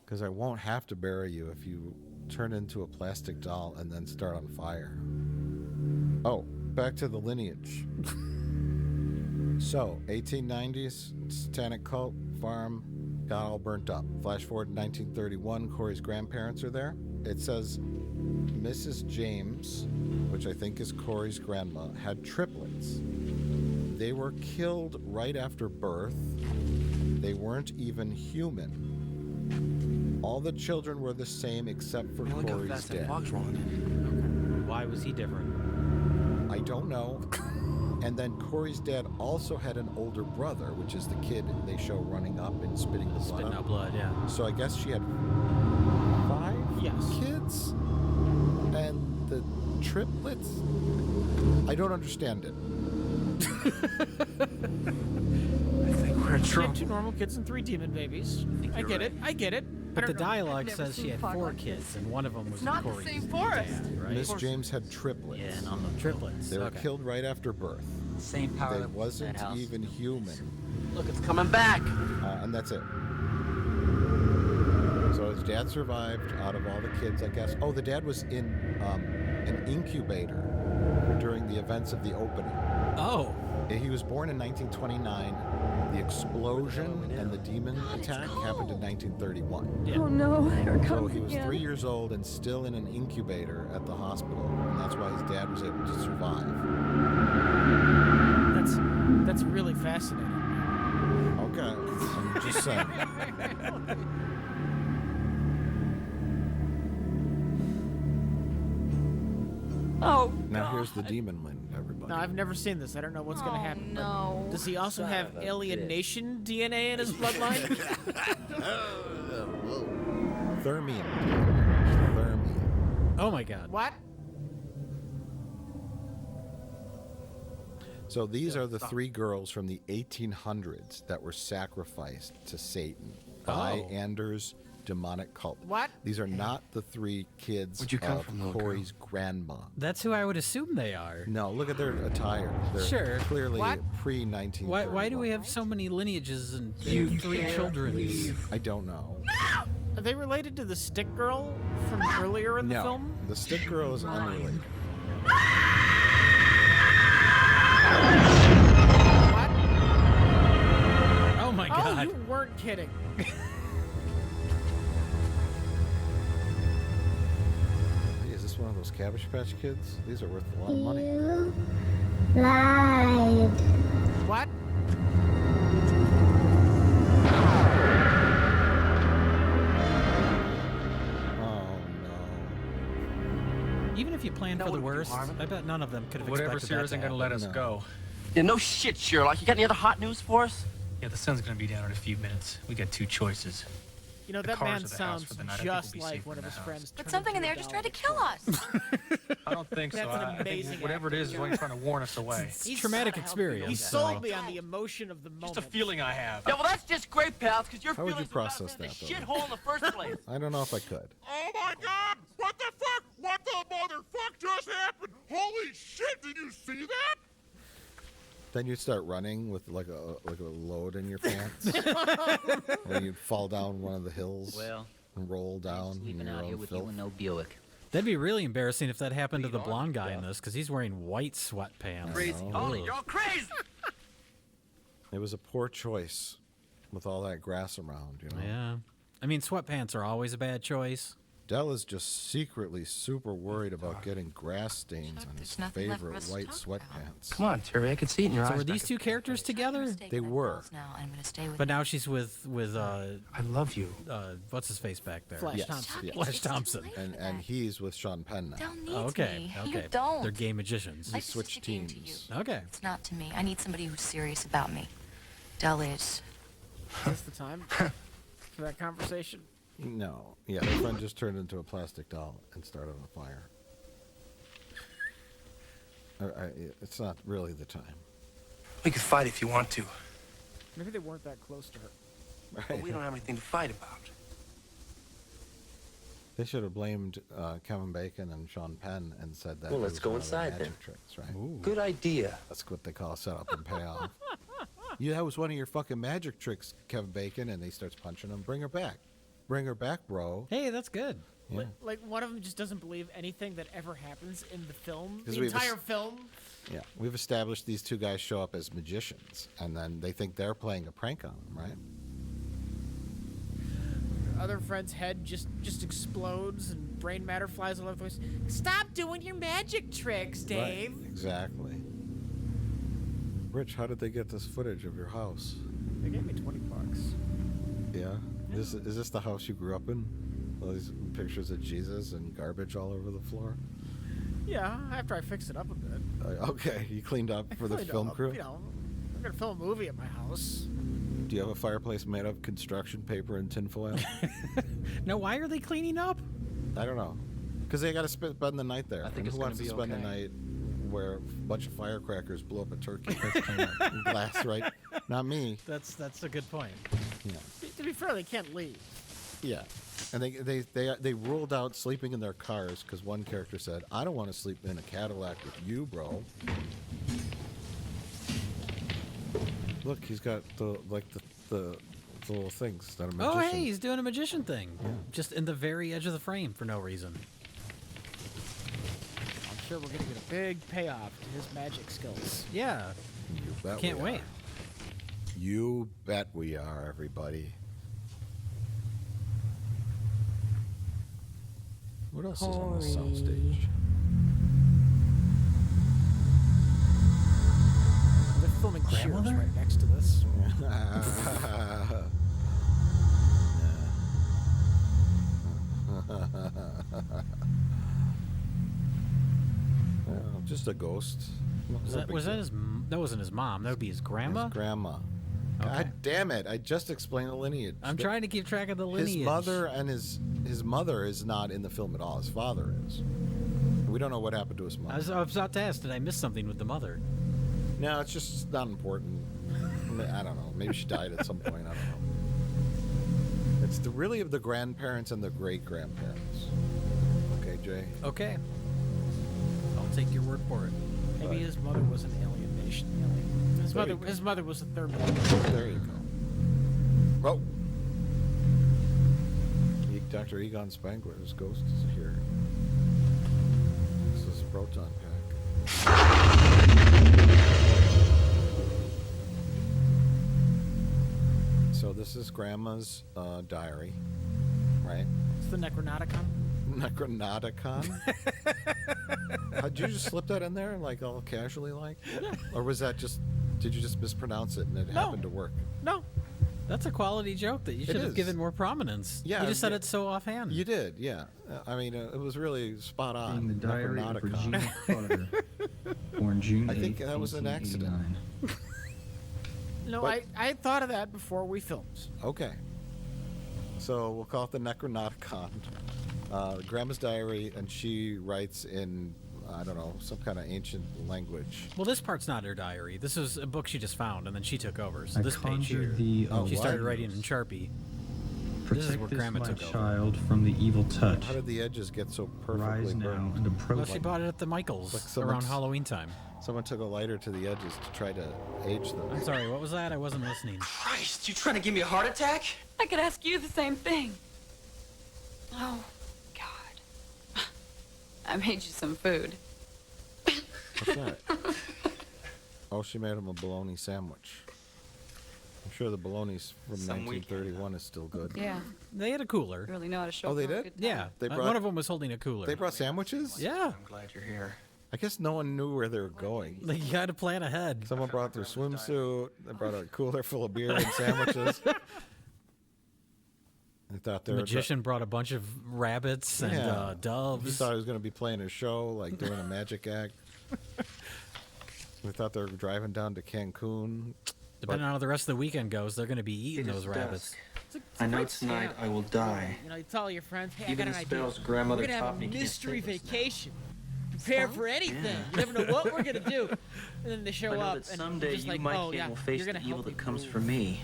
Because I won't have to bury you if you turn into a plastic doll and then start on fire. Oh, back to the lineage. So, 1890s, satanic cult, farm, got all burnt up. Flash forward to 1931, Corey's grandparents are there. It says Mrs. James, which I think is Corey's grandma, had triplets. They were killed right after birth. They weren't even human. All the children were the same except for Look how Corey's fast that dad. fog's rolling why was he different? I don't know. And then Corey's dad also had an older brother, which is the kid they show running up and spitting the blood Spitting out. out blood, yeah. So I guess she had 5 kids? And the triplets? I don't understand it. I think we're in She had trouble. 2 normal kids and 3 demon babies. I get it. I get it. But I the don't know. dialogue I've never says she seen had fog 4 like kids, this. and one of them was It's not the Corey's same forest. dad, right? Miss James had triplets. Yeah, and on the triplets. They were okay. killed right after birth. Same power They that was in wasn't that house. even human. Look, it's coming back. And that's it. So his dad survived out of all the kids, I guess. Oh, the dad was in an incubator during the events of the opening. Oh. He was born in 1929. The explosion and the demon attack happened in 1931. Yeah. Oh no, here it So comes he was again. 3 years old and still in an incubator at the hospital, and that's why his dad was able to survive. That's really fascinating. Okay, I'm just saying. Oh, Now here's the demon wind, everybody. No, I've never seen this. I don't know what's gonna happen. no. Does he also have alienation DNA in his bloodline? Thermium. Thermium. Oh my god. What? So these are the 3 girls from the 1800s that were sacrificed to Satan by Oh. Anders' demonic cult. What? These are not the 3 kids Where'd you come of from, little girl? Corey's grandma. That's who I would assume they are. No, look at their attire. They're Sure. clearly What? pre-1931. Why do we have so many lineages and You 3 can't children? I don't know. Are they related to the stick girl from earlier in the No, film? the stick girl is unrelated. What? Oh my Oh, god. you weren't kidding. Hey, is this one of those Cabbage Patch Kids? These are worth a lot of money. What? Oh no. Even if you plan for the worst, I bet none of them could have Whatever expected Sears that ain't to gonna let happen. us No. go. Yeah, no shit, Sherlock. You got any other hot news for us? Yeah, the sun's gonna be down in a few minutes. We got 2 choices. You know, The that cars man are the house sounds for the night. I think we'll just be like safe one in of his the house. friends. But turned something in into a there just tried to doll. kill us. I don't think so. That's an I think amazing whatever it is acting like job. trying to warn us away. He's traumatic He experience. sold me on the emotion of the moment. Just a feeling I have. Yeah, well, that's just great, pals, because your How would you feelings were not process in the that, though? shithole in the first place. I don't know if I could. Oh my god! What the fuck? What the motherfuck just happened? Holy shit, did you see that? Then you'd start running with like a load in your pants, or you'd fall down one of the hills and roll down in Sleeping your out here own with filth. you and no Buick. That'd be really embarrassing if that happened to the blonde guy in this, because he's wearing white sweatpants. Crazy. Oh. Holy, you're all crazy. It was a poor choice with all that grass around, you know. Yeah. I mean, sweatpants are always a bad choice. Dell is just secretly super worried about getting grass stains on his nothing left for favorite us to white talk sweatpants. Come on, Terry, I can see it in your So eyes. are these two characters together? They were. Now I'm gonna stay with But now she's with I love you. what's his face back there? Flash Yes, Thompson. yes. Flash Thompson. And he's with Sean Penn now. Dell needs Oh, okay, me. okay. You don't. They're gay magicians. Life is switched just a game to teams. you. Okay. It's not to me. I need somebody who's serious about me. Dell is. Is this the time for that conversation? No. Yeah, their friend just turned into a plastic doll and started a fire. It's not really the time. We could fight if you want to. Maybe they weren't that close to her. But we don't have anything to fight about. They should have blamed Kevin Bacon and Sean Penn and said that. Well, it let's was go one of their inside magic then. tricks, right? Good idea. That's what they call set up and payoff. Yeah, that was one of your fucking magic tricks, Kevin Bacon, and he starts punching him. Bring her back. Bring her back, bro. Hey, that's good. Yeah. Like one of them just doesn't believe anything that ever happens in the film. 'Cause The we've entire film. Yeah, we've established these two guys show up as magicians, and then they think they're playing a prank on them, right? Other friend's head just explodes and brain matter flies all over the place. Stop doing your magic tricks, Dave. Right, exactly. Rich, how did they get this footage of your house? They gave me $20. Yeah? Is this the house you grew up in? All these pictures of Jesus and garbage all over the floor? Yeah, after I fixed it up a bit. Okay, you cleaned up for the Cleaned film up, crew? You know, I'm gonna film a movie at my house. Do you have a fireplace made of construction paper and tinfoil? Now, why are they cleaning up? I don't know. Because they got to spend the night there. I think And it's who gonna wants to be spend the okay. night where a bunch of firecrackers blew up a turkey in glass, right? Not me. That's a good point. Yeah. To be fair, they can't leave. Yeah. And they ruled out sleeping in their cars because one character said, "I don't want to sleep in a Cadillac with you, bro." Look, he's got the little things that a magician. Oh, hey, he's doing a magician thing. Just in the very edge of the frame for no reason. I'm sure we're gonna get a big payoff to his magic skills. Yeah. You bet Can't we wait. are. You bet we are, everybody. What else is on this soundstage? They're filming Cheers right next to this. Just a ghost. Was that his? That wasn't his mom. That would be his grandma. His grandma. God damn it! I just explained the lineage. I'm trying to keep track of the lineage. His mother and his mother is not in the film at all. His father is. We don't know what happened to his mother. I was about to ask, did I miss something with the mother? No, it's just not important. I don't know. Maybe she died at some point. I don't know. It's really the grandparents and the great grandparents. Okay, Jay. Okay. I'll take your word for it. Maybe his mother was an alien nation alien. His mother was a third one. There you go. Oh. Dr. Egon Spangler's ghost is here. This is a proton pack. So this is Grandma's diary, right? It's the Necronauticon. Necronauticon? Did you just slip that in there, like all casually, like? Yeah. Or was that just? Did you just mispronounce it and it happened to work? No. That's a quality joke that you should have is. given more prominence. Yeah, You just said yeah. it so offhand. You did, yeah. I mean, it was really spot on. In the diary of Necronauticon. Regina Carter, born June 8th, I think that was an accident. 1889. No, But- I thought of that before we filmed. Okay. So we'll call it the Necronauticon. Grandma's diary, and she writes in, I don't know, some kind of ancient language. Well, this part's not her diary. This is a book she just found, and then she took over. So I this page here, conjure thee, O she started light. writing in Sharpie. Protect This is where this Grandma my took over. child from the evil touch. How did the edges get so perfectly Rise now burned? and approach. Well, she bought it at the Michaels Like someone's- around Halloween time. Someone took a lighter to the edges to try to age them. I'm sorry, what was that? I wasn't listening. Christ, you trying to give me a heart attack? I could ask you the same thing. Oh, God. I made you some food. What's that? Oh, she made him a bologna sandwich. I'm sure the bologna's from Some 1931 is still good. Yeah. They had a cooler. You really know how to show Oh, they for a did? good time. Yeah, They one brought- of them was holding a cooler. They brought sandwiches? Yeah, I'm glad you're here. I guess no one knew where they were going. like, you got to plan ahead. Someone brought their swimsuit. They brought a cooler full of beer and sandwiches. They thought they The were magician brought a bunch of rabbits and Yeah. He doves. thought he was going to be playing a show, like doing a magic act. We thought they were driving down to Cancun. Depending on how the rest of the weekend goes, they're going to be eating It is those rabbits. dusk. It's I a know great tonight scam. I will die. You know, you tell your friends, hey, Even I the got an idea. spells grandmother We're gonna taught have me a can't mystery save us now. vacation. Prepare for anything. Yeah. You never know what we're gonna do. And then they show I know up, that and someday you're just you, like, my oh kid, yeah, will face you're gonna the evil help that me comes move. for me.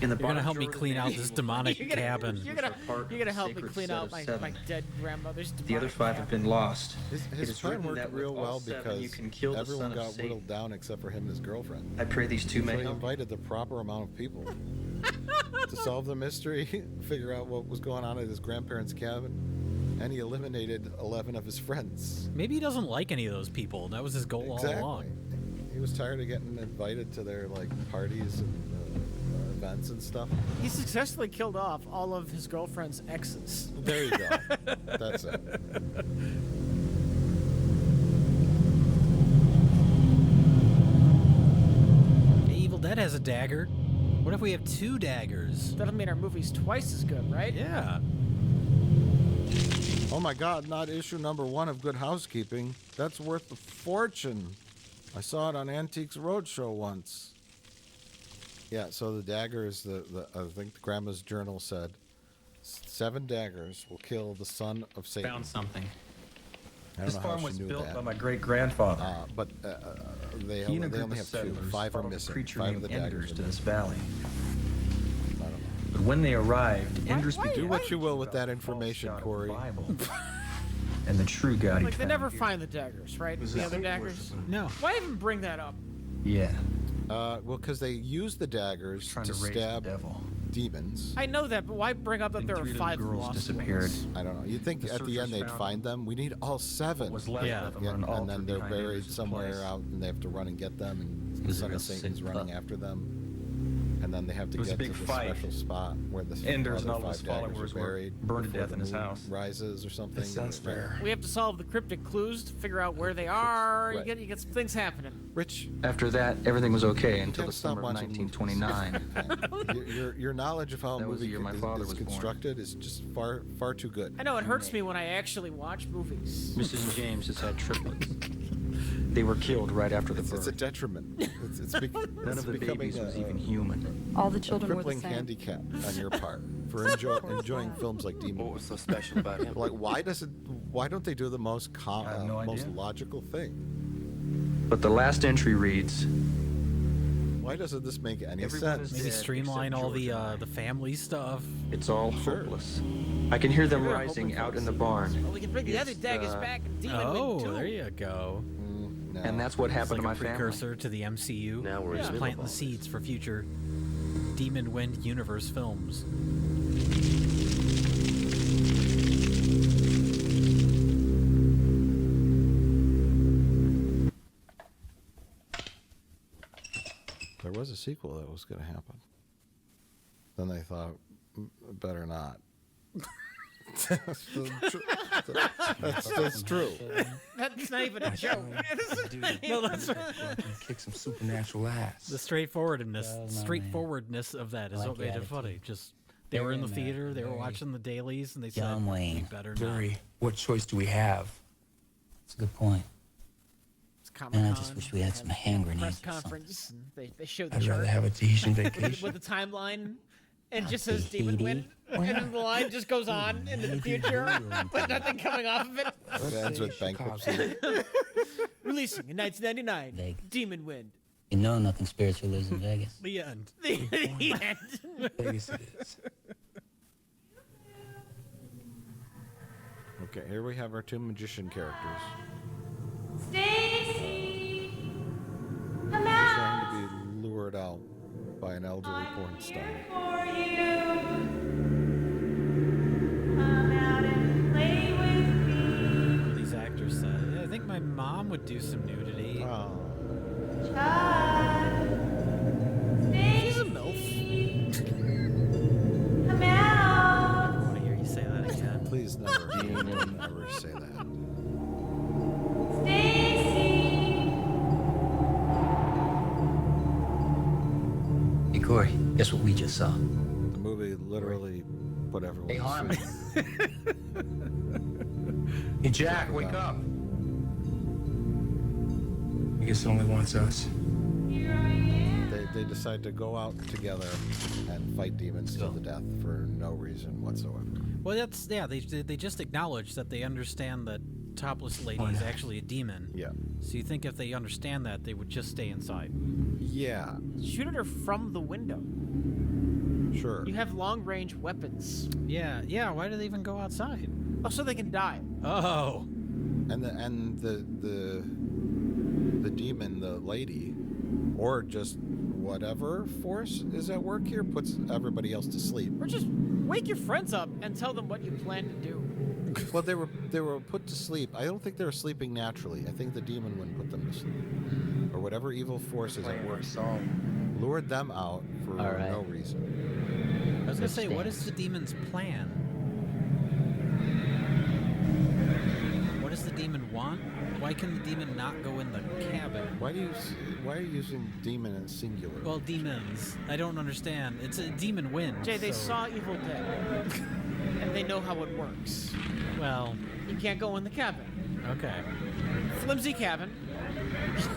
In the You're going to help me bottom clean drawer out of the this evil demonic You're gonna, cabin. you're which gonna, are part you're of gonna the help me sacred clean set out of my seven. dead grandmother's The other demonic 5 have cabin. been lost. His It is plan written worked that with real all well 7 because you can kill the everyone son of got Satan. whittled down except for him and his girlfriend. I pray these two So may he help. invited the proper amount of people to solve the mystery, figure out what was going on at his grandparents' cabin, and he eliminated 11 of his friends. Maybe he doesn't like any of those people. That was his goal all along. He was tired of getting invited to their like parties and events and stuff. He successfully killed off all of his girlfriend's exes. There you go. That's it. Hey, Evil Dead has a dagger. What if we have 2 daggers? That'll make our movies twice as good, right? Yeah. Oh my God, not issue number 1 of Good Housekeeping. That's worth a fortune. I saw it on Antiques Roadshow once. Yeah, so the daggers, I think the Grandma's journal said, 7 daggers will kill the son of Satan. Found something. I don't This know how farm she was knew built that. by my great-grandfather. But they He and a only group have of 2. settlers 5 are followed a missing. creature 5 of named the daggers Enders are to this missing. valley. I don't know. But when they arrived, Enders why- Do began what to you will teach with about that the false information, God of the Corey. Bible and the true God. Like he they found never here. find the daggers, right? The other daggers. No. Why even bring that up? Yeah, Well, because they use the daggers trying to to raise the stab devil. demons. I know that, but why bring up that And there 3 are little 5 girls lost disappeared. ones? I don't know. You'd think The at the end searchers they'd found find them. We need all 7. What was left Yeah. of them Yeah, on an and altar then they're behind buried Enders' somewhere place. out, and they have to run and get them, and the was a son real of Satan's sick running pup. after them. And then they have to It was a get to big the fight. special spot where the Enders and other all of his 5 daggers followers are were buried burned to before death the in his moon house. rises or something. That sounds fair. We have to solve the cryptic clues to figure out where they are. Right. You get some things happening. Rich, After that, everything was okay you until the can't stop summer of watching movies. 1929. your knowledge of how a That was the movie year my father is was born. constructed is just far too good. I know it hurts me when I actually watch movies. Mrs. James has had triplets. They were killed right after the It's a birth. detriment. None None of the babies was even human. All the a children were the crippling same. handicap on your part for enjoying films like Demon. What was so special about him? Like, why don't they do the most I have no most idea. logical thing? But the last entry reads, Why doesn't this make any Everyone sense? is Maybe dead streamline except all George and I. the family stuff. It's all Sure. hopeless. I can hear them You're rising hoping out for in the us. barn. Well, we can bring the other It's, daggers back and Demon Oh, Wing too. there you go. No. And that's what It's happened like to a my family. precursor to the MCU. Now we're in Just the middle planting of the all seeds for future Demon Wind universe films. There was a sequel that was going to happen. Then they thought, better not. That's true. That's not even a joke. No, that's Kick some supernatural ass. the straightforwardness of that is what made it funny. Just they were in the theater, they were watching the dailies, and they said, John "We Wayne. better not." Jerry, what choice do we have? That's a good point. It's Comic-Con. Man, I just wish we had some hand Press grenades or something. conference. And they showed the I'd chart rather have a Tahitian with, vacation. with the timeline, and just says Demon Tahiti? Wind. And then the line just goes on into the future, but nothing coming off of it. It ends with bankruptcy. Releasing in 1999, Demon Wind. You know nothing spiritual lives in Vegas. The end. The end. Vegas it is. Okay, here we have our two magician characters. Stacy! Come Trying to be lured out by an elderly porn star. for you. Come out and play with me. These actors said, yeah, I think my mom would do some nudity. Oh. She's a MILF. Come out. I want to hear you say that again. Please never, never say that. Hey, Corey, guess what we just saw? The movie literally put everyone Hey, to Harmon. sleep. Hey, Jack, wake up. I guess it only wants us. They decide to go out together and fight demons to the death for no reason whatsoever. Well, that's, yeah, they just acknowledge that they understand that Topless Lady is actually a demon. Yeah. So you think if they understand that, they would just stay inside. Yeah. Shoot at her from the window. Sure. You have long-range weapons. Yeah, why do they even go outside? Oh, so they can die. Oh. And the demon, the lady, or just whatever force is at work here, puts everybody else to sleep. Or just wake your friends up and tell them what you plan to do. Well, they were put to sleep. I don't think they were sleeping naturally. I think the demon one put them to sleep, or whatever evil force is at work. Lured them out for no reason. I was gonna say, what is the demon's plan? What does the demon want? Why can the demon not go in the cabin? Why are you using demon in singular? Well, demons. I don't understand. It's a demon wind. Jay, they so- saw Evil Dead. And they know how it works. Well, You can't go in the cabin. okay. Flimsy cabin.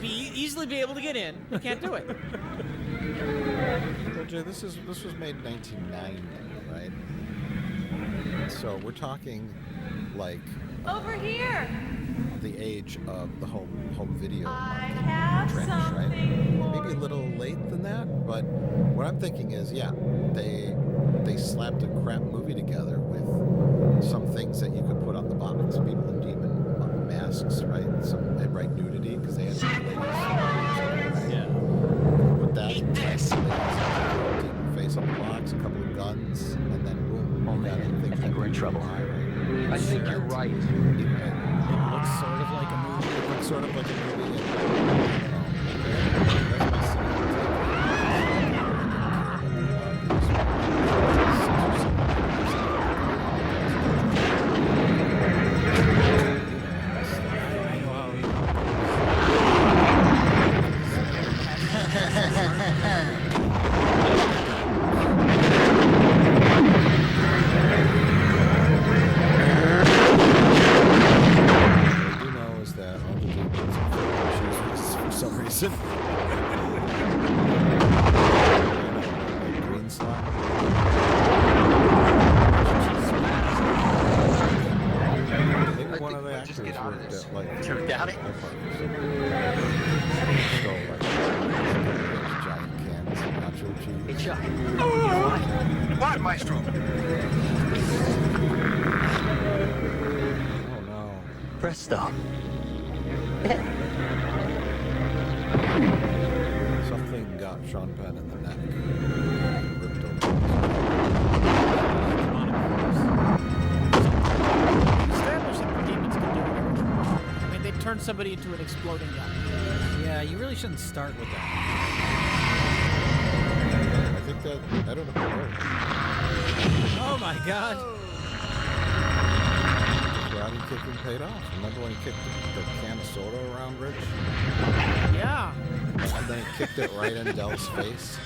Easily be able to get in. You can't do it. Well, Jay, this was made in 1990, right? So we're talking like Over here. the age of the home video I have trend, right? something for Maybe a little late than that, but what I'm thinking is, yeah, they slapped a crap movie together with some things that you could put on the box, people in demon masks, right? And right nudity because they had some ladies. Yeah. Put that demon face on the box, a couple of guns, and then boom. Oh man, I think we're in trouble. I think you're right. It looks sort of like a movie. It looks sort of like a movie. And, that's my green slot. Maybe one of the actors You're down it? Giant cans of nacho cheese. Hey, Chuck. What, Maestro? Oh no. Presto. Something got Sean Penn in the neck. Ripped open. Establish that the demons can do whatever they want. I mean, they turn somebody into an exploding gun. Yeah, you really shouldn't start with that. I think that, I don't know. Oh my god. Karate kicking paid off. Remember when he kicked the can of soda around Rich? Yeah. And then he kicked it right in Del's face.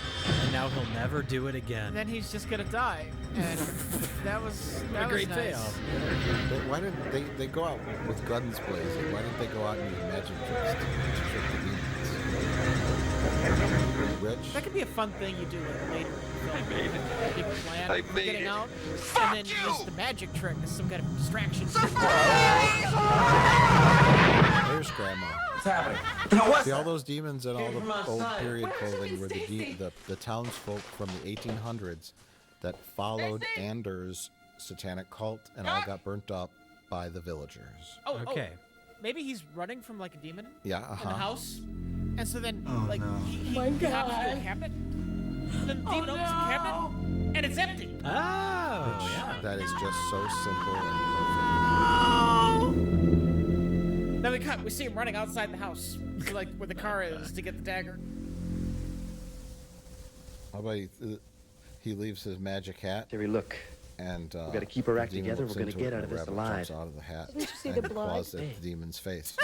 And now he'll never do it again. And then he's just gonna die. And that was What a great nice. payoff. Why didn't they go out with guns blazing? Why didn't they go out and use magic tricks to trick the demons? rich. That could be a fun thing you do like later. Like, big plan I for made getting it. out, Fuck and then you! use the magic trick as some kind of distraction. There's Grandma. What's happening? See all those demons and all the old period clothing were the townsfolk from the 1800s that followed Anders' satanic cult and all got burnt up by the villagers. Okay. Maybe he's running from like a demon Yeah, in the house, and so then like he my hops into a God. cabinet, and then the demon opens the cabinet, and it's empty. Oh, yeah. That is just so simple and Then we cut. We see him running outside the house, to, like where the car is, to get the dagger. perfect. How about he leaves his magic hat? Terry, look. And We gotta keep our the act demon together. looks We're gonna into it get and out of the this rabbit alive. jumps out of the hat Didn't you see and the blood? claws at the demon's face.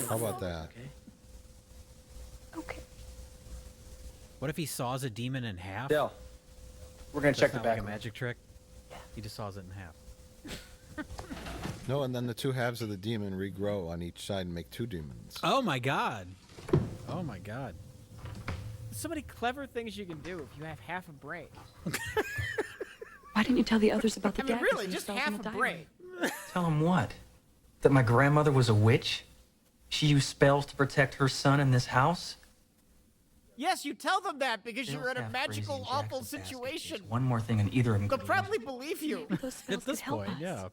How about that? Okay. What if he saws a demon in half? Dell, we're gonna That's check the not back. like a magic trick. He just saws it in half. No, and then the two halves of the demon regrow on each side and make two demons. Oh my god. Oh my god. There's so many clever things you can do if you have half a brain. Why didn't you tell the others about the I mean, daggers really, and just spells in half the a diary? brain. Tell him what? That my grandmother was a witch? She used spells to protect her son in this house? Yes, you tell them that because They you're in also a have magical, crazy awful Jackson baskets. situation. There's one more thing, and either of them They'll could probably believe you. Those spells At this could help point, us. yeah.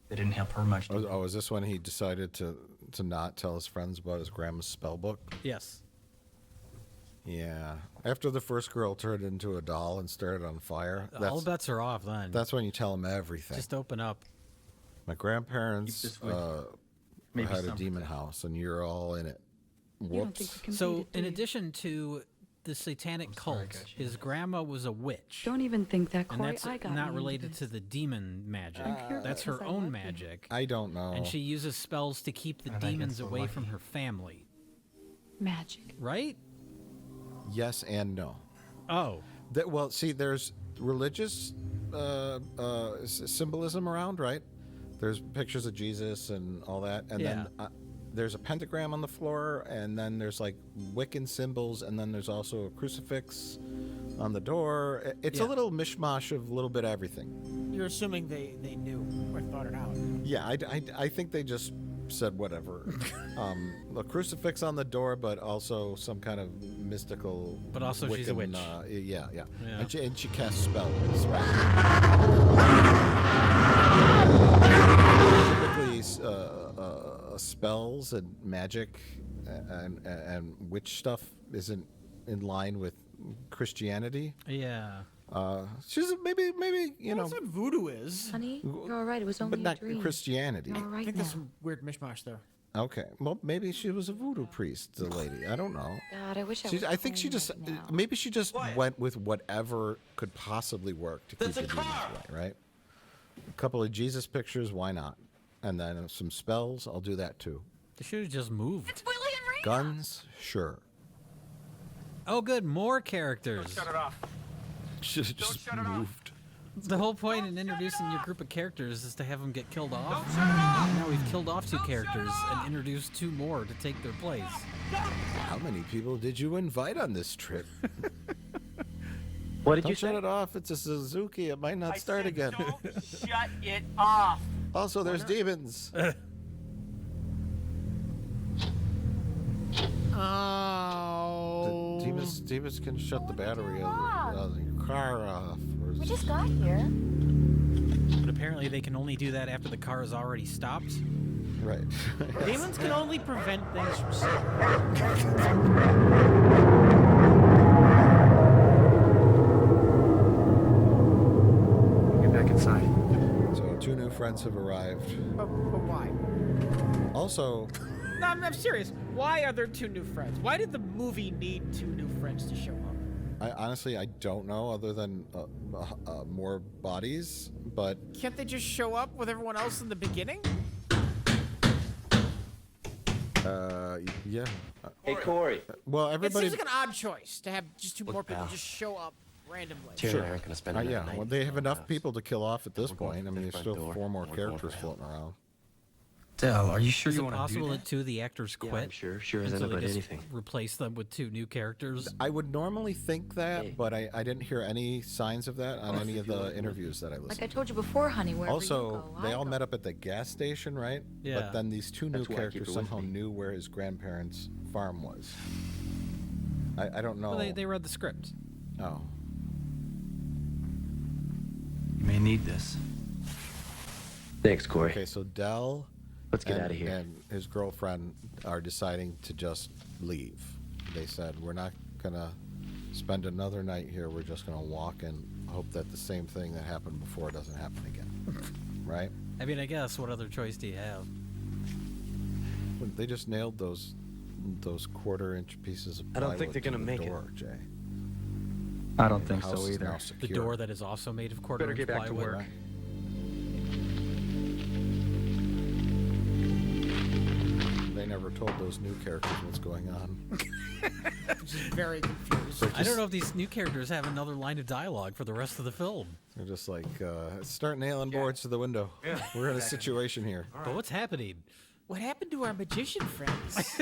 They didn't help her much. Oh, is this when he decided to not tell his friends about his grandma's spell book? Yes. Yeah. After the first girl turned into a doll and started on fire, All bets are off then. that's when you tell them everything. Just open up. My grandparents Keep this with- maybe had a something. demon house, and you're all in it. You don't think Whoops. we can So, beat it, do in you? addition to the satanic sorry, cult, got you. his grandma was a witch. Don't even think that, And Corey. that's I got not me into related this. to the demon magic. here That's because her I own love you. magic. I don't know. And she uses spells to keep the I think demons it's so away from lucky. her family. Magic. Right? Yes and no. Oh. Well, see, there's religious symbolism around, right? There's pictures of Jesus and all that, and then there's a pentagram on the floor, and then there's like Wiccan symbols, and then there's also a crucifix on the door. It's a little mishmash of a little bit of everything. You're assuming they knew or thought it out. Yeah, I think they just said whatever. A crucifix on the door, but also some kind of mystical. But also she's a Wiccan, witch. Yeah. Yeah. And she casts spells. Typically, spells and magic and witch stuff isn't in line with Christianity. Yeah. She's maybe you know, That's what voodoo is. Honey, you're all right. It was only but not a dream. Christianity. You're all I right think now. there's some weird mishmash there. Okay, well maybe she was a voodoo priest, the lady. I don't know. God, I wish I She's, was I think she home just right now. maybe she just went with whatever could possibly work to keep the demons away, right? A couple of Jesus pictures, why not? And then some spells, I'll do that too. They should have just moved. Guns, sure. Oh, good. More characters. Shut it off. Should have just moved. The whole point in introducing your group of characters is to have them get killed off. Now we've killed off 2 characters and introduced 2 more to take their place. How many people did you invite on this trip? What did Don't you shut say? it off. It's a Suzuki. It might not start again. Shut it off. Also, there's demons. Oh. Demons can shut the battery of your car off. We just got here. But apparently they can only do that after the car is already stopped. Right. Demons can only prevent things from Get back inside. So 2 new friends have arrived. But why? Also, No, I'm serious. Why are there 2 new friends? Why did the movie need 2 new friends to show up? I honestly don't know, other than more bodies. But Can't they just show up with everyone else in the beginning? yeah. Hey, Corey. Well, It everybody. seems like an odd choice to have just 2 more people just show up randomly. Terry and I aren't gonna spend another Yeah, night well, they have in enough house. people to kill off at this We're going point. I through mean, the there's front still door, 4 more and we're going characters for floating around. Del, are you sure Is you it want to do possible that? that two of the actors quit? I'm sure. Sure as and so they anybody, just anything. replace them with two new characters? I would normally think that, but I didn't hear any signs of that on any of the interviews that I listened Like I told you before, honey, wherever Also, you go, they I all go. met up at the gas station, right? Yeah. But then these two new That's why I keep characters it with somehow me. knew where his grandparents' farm was. I don't know. Well, they read the script. Oh. You may need this. Thanks, Corey. Okay, so Del Let's get and- out of here. and his girlfriend are deciding to just leave. They said, we're not going to spend another night here. We're just going to walk and hope that the same thing that happened before doesn't happen again. Right? I mean, I guess, what other choice do you have? They just nailed those quarter-inch pieces of I don't think plywood they're to gonna the make it. door, Jay. I don't think The house so is either. now The secure. door that is also made of Better quarter-inch get back to plywood. work. They never told those new characters what's going on. Just very confused. They're I don't just- know if these new characters have another line of dialogue for the rest of the film. They're just like, start nailing boards to the window. Yeah. We're in a situation here. But what's happening? What happened to our magician friends?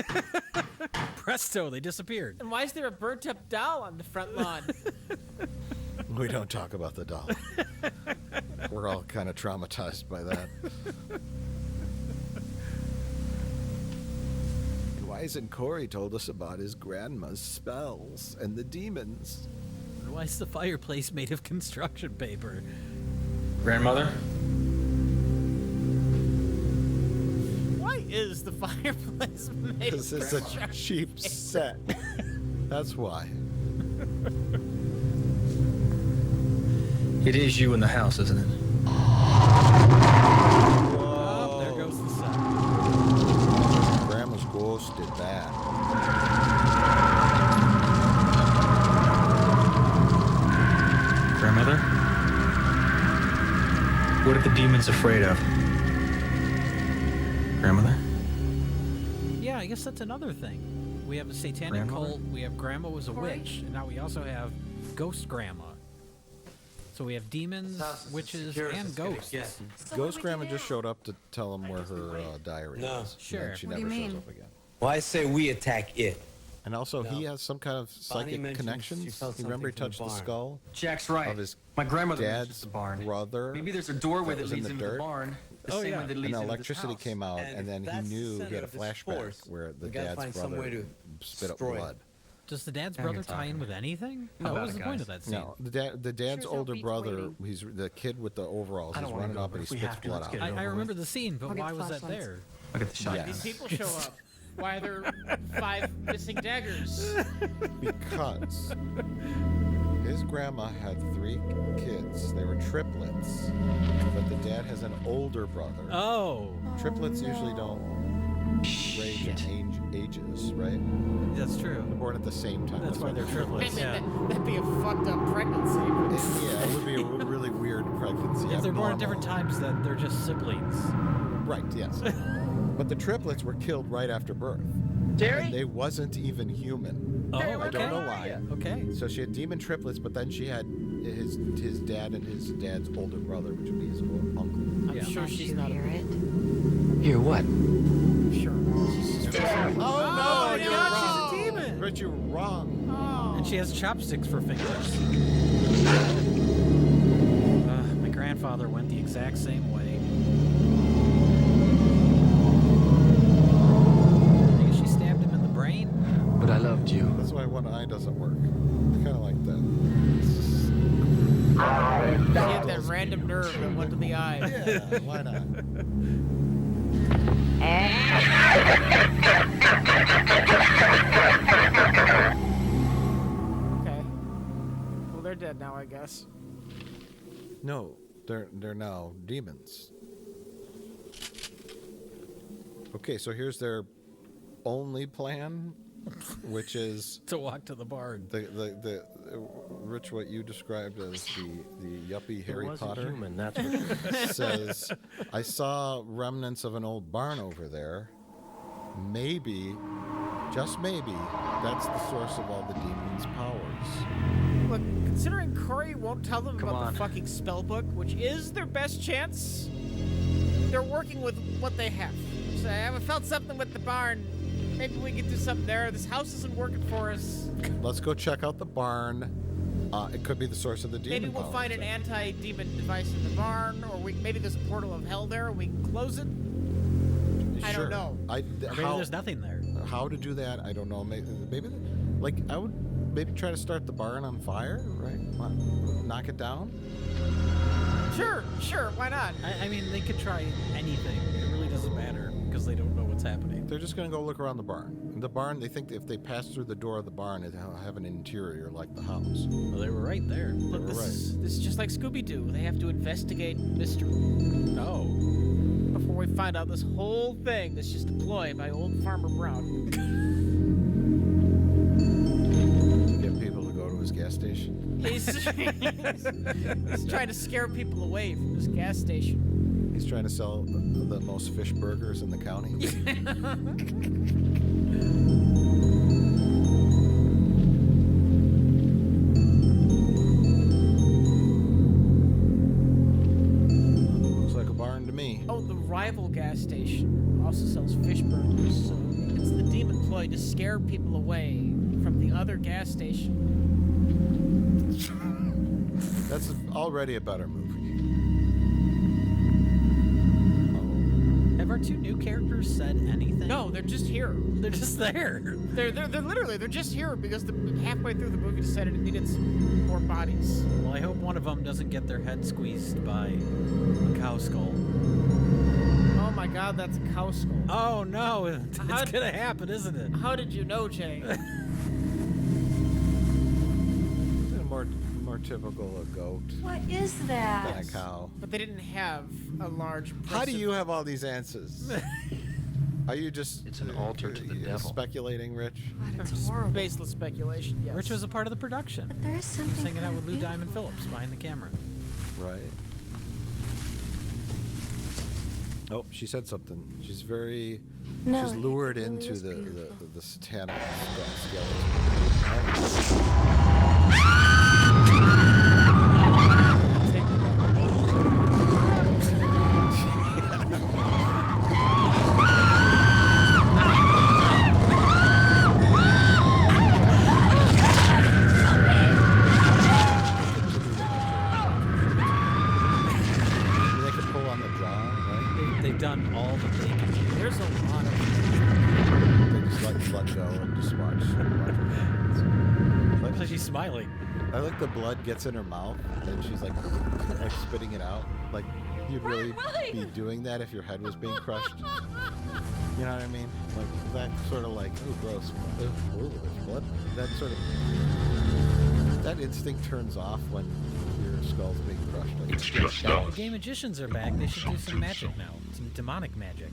Presto, they disappeared. And why is there a burnt up doll on the front lawn? We don't talk about the doll. We're all kind of traumatized by that. And why isn't Corey told us about his grandma's spells and the demons? And why is the fireplace made of construction paper? Grandmother? Why is the fireplace made Because of it's a construction cheap paper? set. That's why. It is you in the house, isn't it? Oh, there goes the sun. Grandma's ghost did that. Grandmother? What are the demons afraid of? Grandmother? Yeah, I guess that's another thing. We have a satanic Grandmother? cult, we have Grandma was a Corey? witch, and now we also have Ghost Grandma. So we have demons, witches, and ghosts. So Ghost what do we Grandma do just now? showed up to tell him where her diary No. is. Sure. And then she What do never you shows mean? up again. Well, I say we attack it. And also, he has some kind of Bonnie psychic mentioned she connections. felt You remember he something from the touched the barn. skull Jack's right. of his My grandmother was dad's just the barn. brother. Maybe there's a doorway that that was in leads the into the dirt. barn. The Oh, same yeah. way that And leads then into electricity this house. came out, And and then if he that's the knew he center had a of this flashback force, where the we gotta dad's find some way brother to spit up destroy it. blood. Does the dad's Now brother you're tie in talking. with anything? How No, what about was it, the point guys? of that scene? No, the dad's Sure as hell older beats brother. waiting. He's the kid with the overalls. I He's don't wanna running go, up but and he if we spits have to, blood let's out. get it I over remember with. the scene, but I'll get why the was that flashlights. there? Look at the Why shot. did these people show up? Why are there 5 missing daggers? Because his grandma had 3 kids. They were triplets, but the dad has an older brother. Oh, Triplets usually don't range in ages, right? that's true. They're born at the same time. That's why they're triplets. Yeah. That'd be a fucked up pregnancy. Yeah, it would be a really weird pregnancy. If they're born at abnormal. different times, then they're just siblings. Right, yes. But the triplets were killed right after birth. Jerry? And they wasn't even human. Oh, I okay. don't know why. Okay. So she had demon triplets, but then she had his dad and his dad's older brother, which would be his uncle. I'm sure Don't she's you not. hear it? Hear what? Sure. Oh, you're wrong. She's a demon. But you're wrong. And she has chopsticks for fingers. My grandfather went the exact same way. I guess she stabbed him in the brain. But I loved you. That's why one eye doesn't work. Kind of like that. She had that random nerve that went to the eye. Yeah, why not? Okay. Well, they're dead now, I guess. No, they're now demons. Okay, so here's their only plan, which is to walk to the barn. The Rich, what you described as the yuppie Harry wasn't Potter human, that's for sure. says, I saw remnants of an old barn over there. Maybe, just maybe, that's the source of all the demons' powers. Look, considering Corey won't tell them Come about on. the fucking spell book, which is their best chance, they're working with what they have. I felt something with the barn. Maybe we could do something there. This house isn't working for us. Let's go check out the barn. It could be the source of the demon. Maybe we'll power. find an anti-demon device in the barn, or maybe there's a portal of hell there and we can close it. I don't know. Or maybe there's nothing there. How to do that? I don't know. Maybe like I would maybe try to start the barn on fire, right? Knock it down. Sure. Why not? I mean, they could try anything. It really doesn't matter because they don't know what's happening. They're just gonna go look around the barn. The barn, they think if they pass through the door of the barn, it'll have an interior like the house. Well, they were right there. Look, this is just like Scooby-Doo. They have to investigate mystery. Oh. Before we find out this whole thing that's just a ploy by old Farmer Brown. Get people to go to his gas station. He's trying to scare people away from this gas station. He's trying to sell the most fish burgers in the county. Looks like a barn to me. Oh, the rival gas station also sells fish burgers, so it's the demon ploy to scare people away from the other gas station. That's already a better movie. Have our two new characters said anything? No, they're just here. They're just there. They're literally they're just here because halfway through the movie decided it needed some more bodies. Well, I hope one of them doesn't get their head squeezed by a cow skull. Oh my God, that's a cow skull. Oh no, it's gonna happen, isn't it? How did you know, Jay? More typical a goat. What is that? Than a cow. But they didn't have a large. How do you have all these answers? Are you just? It's an altar to the devil. Speculating, Rich. It's horrible. Baseless speculation. Yes. Rich was a part of the production. But there is something. He was hanging out kind with of Lou beautiful. Diamond Phillips behind the camera. Right. Oh, she said something. She's very. No, she's lured it really into is the satanic skeleton. They could pull on the jaw, right? They've done all the things. There's a lot of. They just let blood go and just watch her hands. Looks like she's smiling. I like the blood gets in her mouth and she's like spitting it out. Like you'd really be doing that if your head was being crushed. You know what I mean? Like that sort of like, oh gross, ooh, there's blood. That sort of that instinct turns off when your skull's being crushed. Like, It's just done. The gay magicians are back. They should do some magic now. Some demonic magic.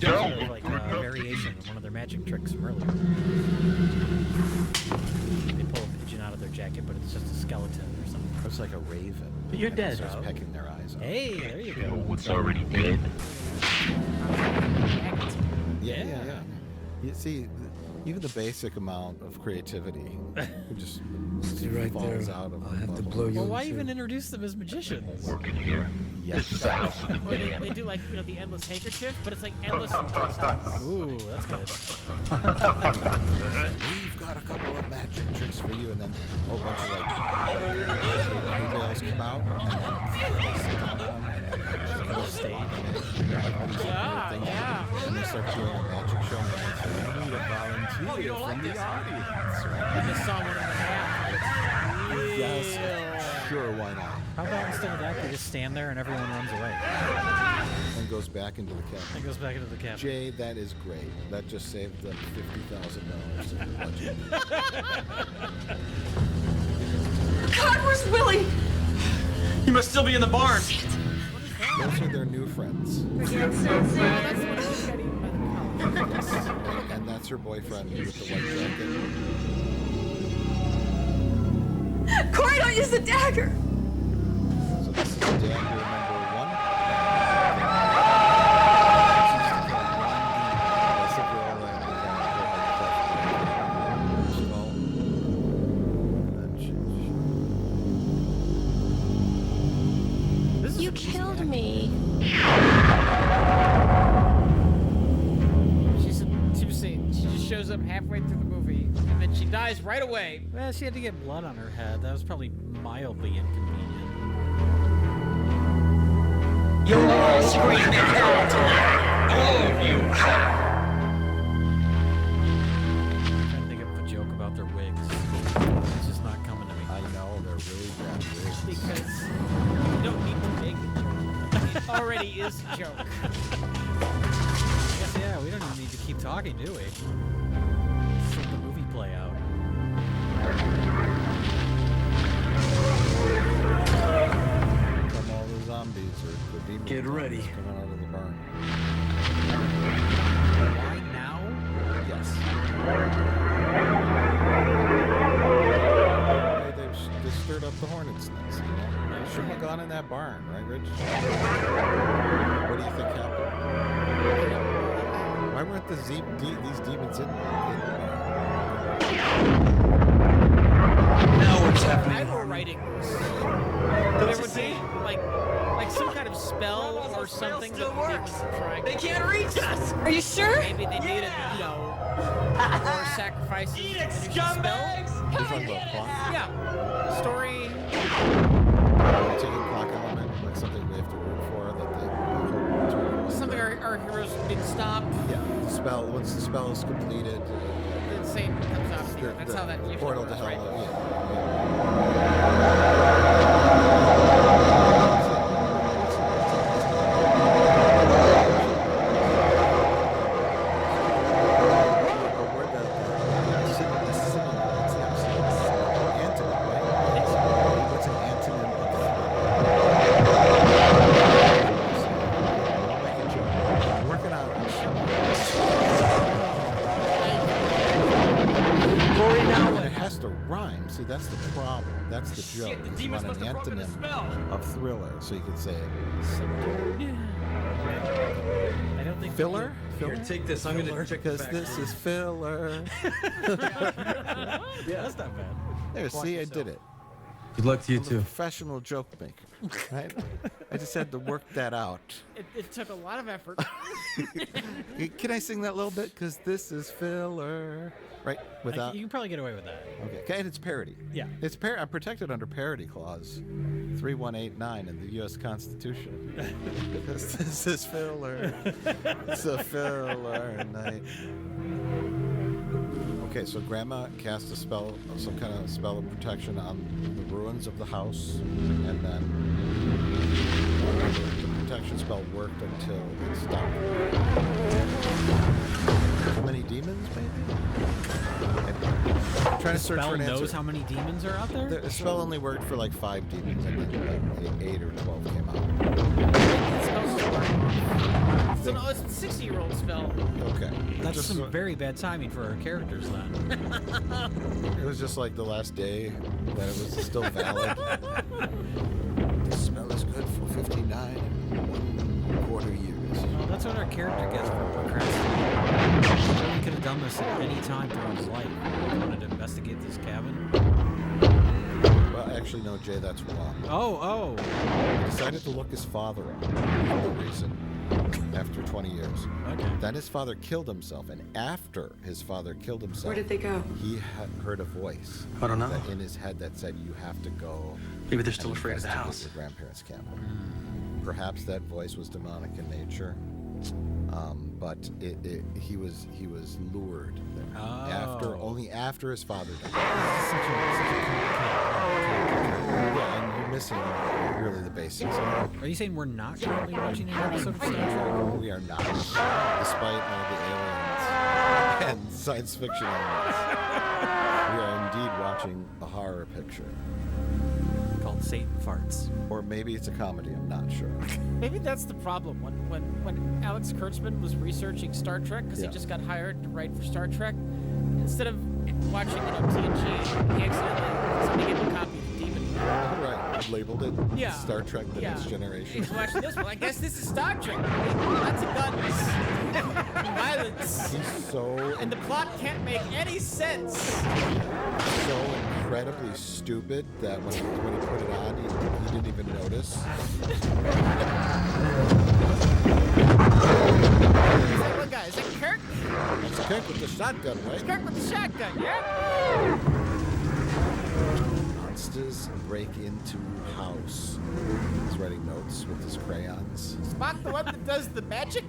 Down. Sort of like a variation of one of their magic tricks from earlier. They pull a pigeon out of their jacket, but it's just a skeleton or something. it's like a raven. But you're dead. Starts pecking their eyes out. Hey, there you go. What's already dead? Yeah. You see, even the basic amount of creativity just right falls there. out of I'll the have to bubble. blow you. Well, why in even introduce them as magicians? Working here. Yes. This is the house of the Or dead. they do like the endless handkerchief, but it's like endless. Ooh, that's good. We've got a couple of magic tricks for you, and then a whole bunch of like emails come out, and then they sit on them, and then they just stage, and like all these weird things. Yeah. And they start doing a magic show, and they say, "I need a volunteer from the audience." Right? And they saw one in the half. Yes. Sure, why not? How about instead of that, they just stand there and everyone runs away? And goes back into the cabin. And goes back into the cabin. Jay, that is great. That just saved them $50,000 in the budget. God, where's Willie? He must still be in the barn. Those are their new friends. And that's her boyfriend with the white jacket. Corey, don't use the dagger. So this is dagger number 1. You killed me. up halfway through the movie, and then she dies right away. Well, she had to get blood on her head. That was probably mildly inconvenient. You'll all scream in hell tonight. All of you. I'm trying to think of a joke about their wigs. It's just not coming to me. I know, they're really bad wigs. Because you don't need to make a joke. It already is a joke. Yes, yeah, we don't even need to keep talking, do we? Just let the movie play out. From all the zombies or the demons. Get ready. Coming out of the barn. Why now? Yes. They stirred up the hornet's nest, you know? They shouldn't have gone in that barn, right, Rich? What do you think happened? Why weren't these demons in there? Now what's happening? I were writing this. There would be like some kind of spell or something that the demons were trying. They can't reach us. Are you sure? Maybe they needed, more sacrifices. Eat it, to finish the scumbags! spell. You're talking about plot? Yeah. Story. Taking clock element, like something we have to root for that they hope to avoid. Something our heroes didn't stop. Yeah, the spell. Once the spell is completed, The Satan comes out. That's how that usually portal works, to hell. right? See, that's the problem. That's the joke. Shit, the You demons want must an have broken the antonym spell. of thriller, so you could say I don't think filler. Here, take this. I'm gonna check because this is filler. Yeah, that's not bad. There, see, I did it. Good luck to you I'm a too. professional joke maker, right? I just had to work that out. It took a lot of effort. Can I sing that a little bit? Because this is filler, right? Without. You can probably get away with that. Okay, and it's parody. Yeah. It's I'm protected under parody clause 3189 in the U.S. Constitution. Because this is filler. It's a filler night. Okay, so Grandma cast a spell, some kind of spell of protection on the ruins of the house, and then the protection spell worked until it stopped. How many demons, maybe? I'm trying to search for an answer. Knows how many demons are out there? The spell only worked for like 5 demons, and then 8 or 12 came out. So no, it's a 60-year-old spell. Okay. That's Just some very bad timing for our characters then. It was just like the last day that it was still valid. This spell is good for 59 and 1/4 years. Well, that's what our character gets for procrastinating. He could have done this at any time throughout his life. He wanted to investigate this cabin. Well, actually, no, Jay, that's wrong. Oh. He decided to look his father up for no reason after 20 years. Okay. Then his father killed himself, and after his father killed himself, Where did they go? he had heard a voice I don't know. in his head that said, "You have to go." Maybe they're still and afraid of the investigate house. Your grandparents' cabin. Perhaps that voice was demonic in nature, but he was lured there only after his father died. Yeah, and you're missing really the basics. Are you saying we're not currently watching an episode of Star Trek? We are not, despite all the aliens and science fiction elements. We are indeed watching a horror picture. Called Satan Farts. Or maybe it's a comedy, I'm not sure. Maybe that's the problem. When Alex Kurtzman was researching Star Trek, because he just got hired to write for Star Trek, instead of watching TNG, he accidentally somebody gave him a copy of the Demon. Right, labeled it Star Trek The Next Generation. He's watching this one. I guess this is Star Trek. Lots of guns, violence. He's so And the plot can't make any sense. incredibly stupid that when he put it on, he didn't even notice. He's like, what guy? Is that Kirk? It's Kirk with the shotgun, right? Kirk with the shotgun, yeah? Monsters break into house. He's writing notes with his crayons. Spock the one that does the magic?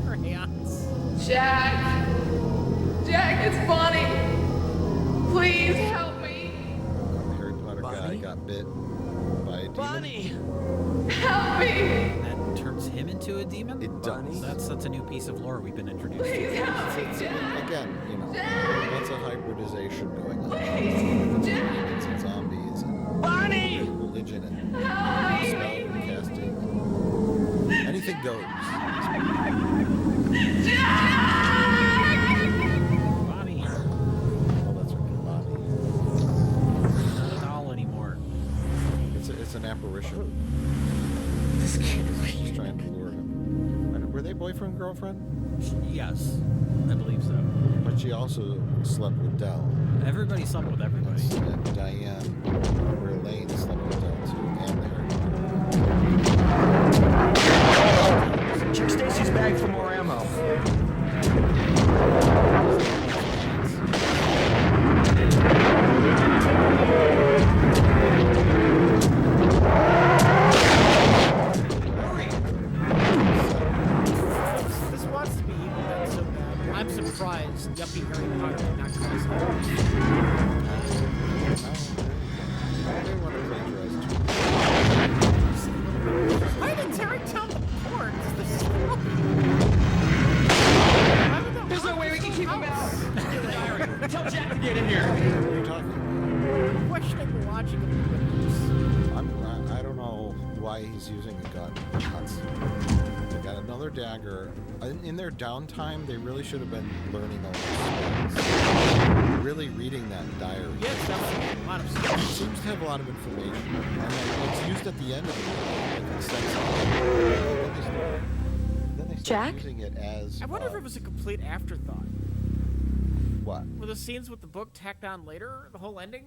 Crayons. Jack! Jack, it's Bonnie! Please help me! The Harry Potter guy got bit by a demon. Bonnie! Help me! That turns him into a demon? It does. That's a new piece of lore we've been introduced to. Please help me, Jack! Again, you know, that's a hybridization going on. Please, Jack! It's zombies and Bonnie! religion and Help me! spell casting. Anything goes. Bonnie. Oh, that's right, Bonnie. Not a doll anymore. It's an apparition. She's trying to lure him. Were they boyfriend girlfriend? Yes, I believe so. But she also slept with Dell. Everybody slept with everybody. And Diane, or Elaine, slept with Dell too, and the Harry. Check Stacy's bag for more ammo. This wants to be evil, that's so bad. I'm surprised yuppie Harry Potter did not cause it. They want to plagiarize too. Why did Terry tell the port? There's no way we can keep him out. Tell Jack to get in here. What are you talking about? Questioning the logic of the witness. I don't know why he's using a gun. They got another dagger. In their downtime, they really should have been learning all these skills. Really reading that diary. Yes, that was a lot of It stuff. seems to have a lot of information. And then it's used at the end of the movie. Then they start Jack? using it as... I wonder if it was a complete afterthought. What? Were the scenes with the book tacked on later? The whole ending?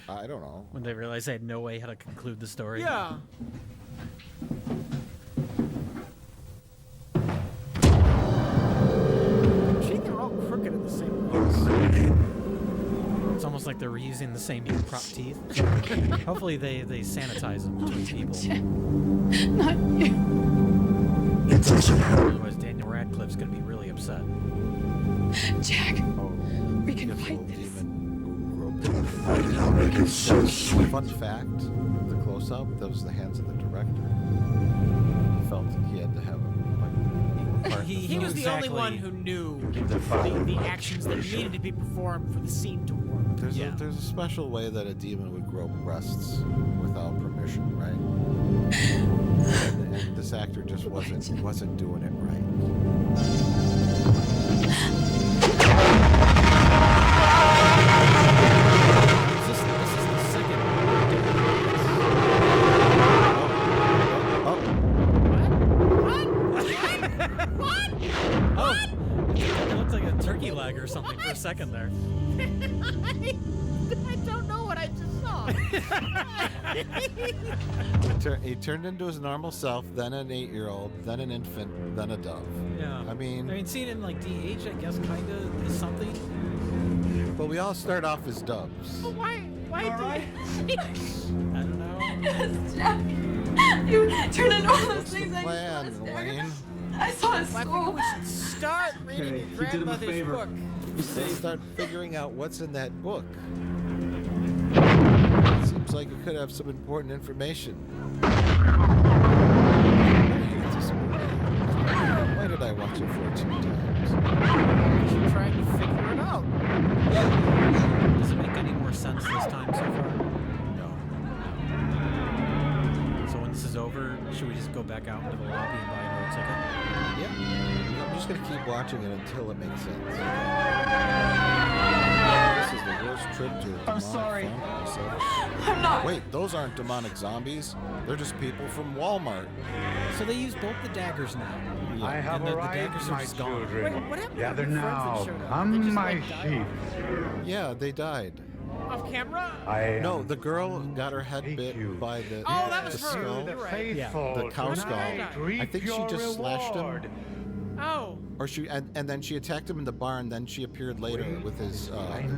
I don't know. When they realized they had no way how to conclude the story. Yeah. Gee, they're all crooked in the same place. It's almost like they're reusing the same prop teeth. Hopefully they sanitize them between people. Not you. Otherwise Daniel Radcliffe's gonna be really upset. Jack, Oh, we can yes, fight little this. demon who Fun fact, the close-up, that was the hands of the director. He felt he had to have like, part He was the only one who knew the actions that needed to be performed for the scene to work. There's a special way that a demon would grow breasts without permission, right? And this actor just wasn't doing it right. This is the second. Oh, it looked like a turkey leg or something for a second there. I don't know what I just saw. He turned into his normal self, then an 8-year-old, then an infant, then a dove. Yeah. I mean, seeing in like DH, I guess, kind of is something. but we all start off as doves. Why I don't know. Yes, Jack. You turned into all those What's the things I plan, saw. Elaine? I saw at Well, I school. think we should start reading your grandmother's book. Start figuring out what's in that book. Seems like it could have some important information. I hate this movie. Why did I watch it 14 times? You're trying to figure it out. Does it make any more sense this time so far? No. So when this is over, should we just go back out into the lobby and buy another ticket? Yeah. I'm just gonna keep watching it until it makes sense. This is the worst trip to a demonic sorry. film episode. I'm not. Wait, those aren't demonic zombies. They're just people from Walmart. So they use both the daggers now. I have And the arrived, daggers are my just gone. children. Wait, what happened to Gather the friends that now, showed up? They hum just, my like, died sheep. Yeah, they died. Off camera? No, the girl got her head bit by the, Oh, that was the her. skull. You're right. The cow skull. I think she just slashed him. Oh. Or she and then she attacked him in the barn. Then she appeared later with his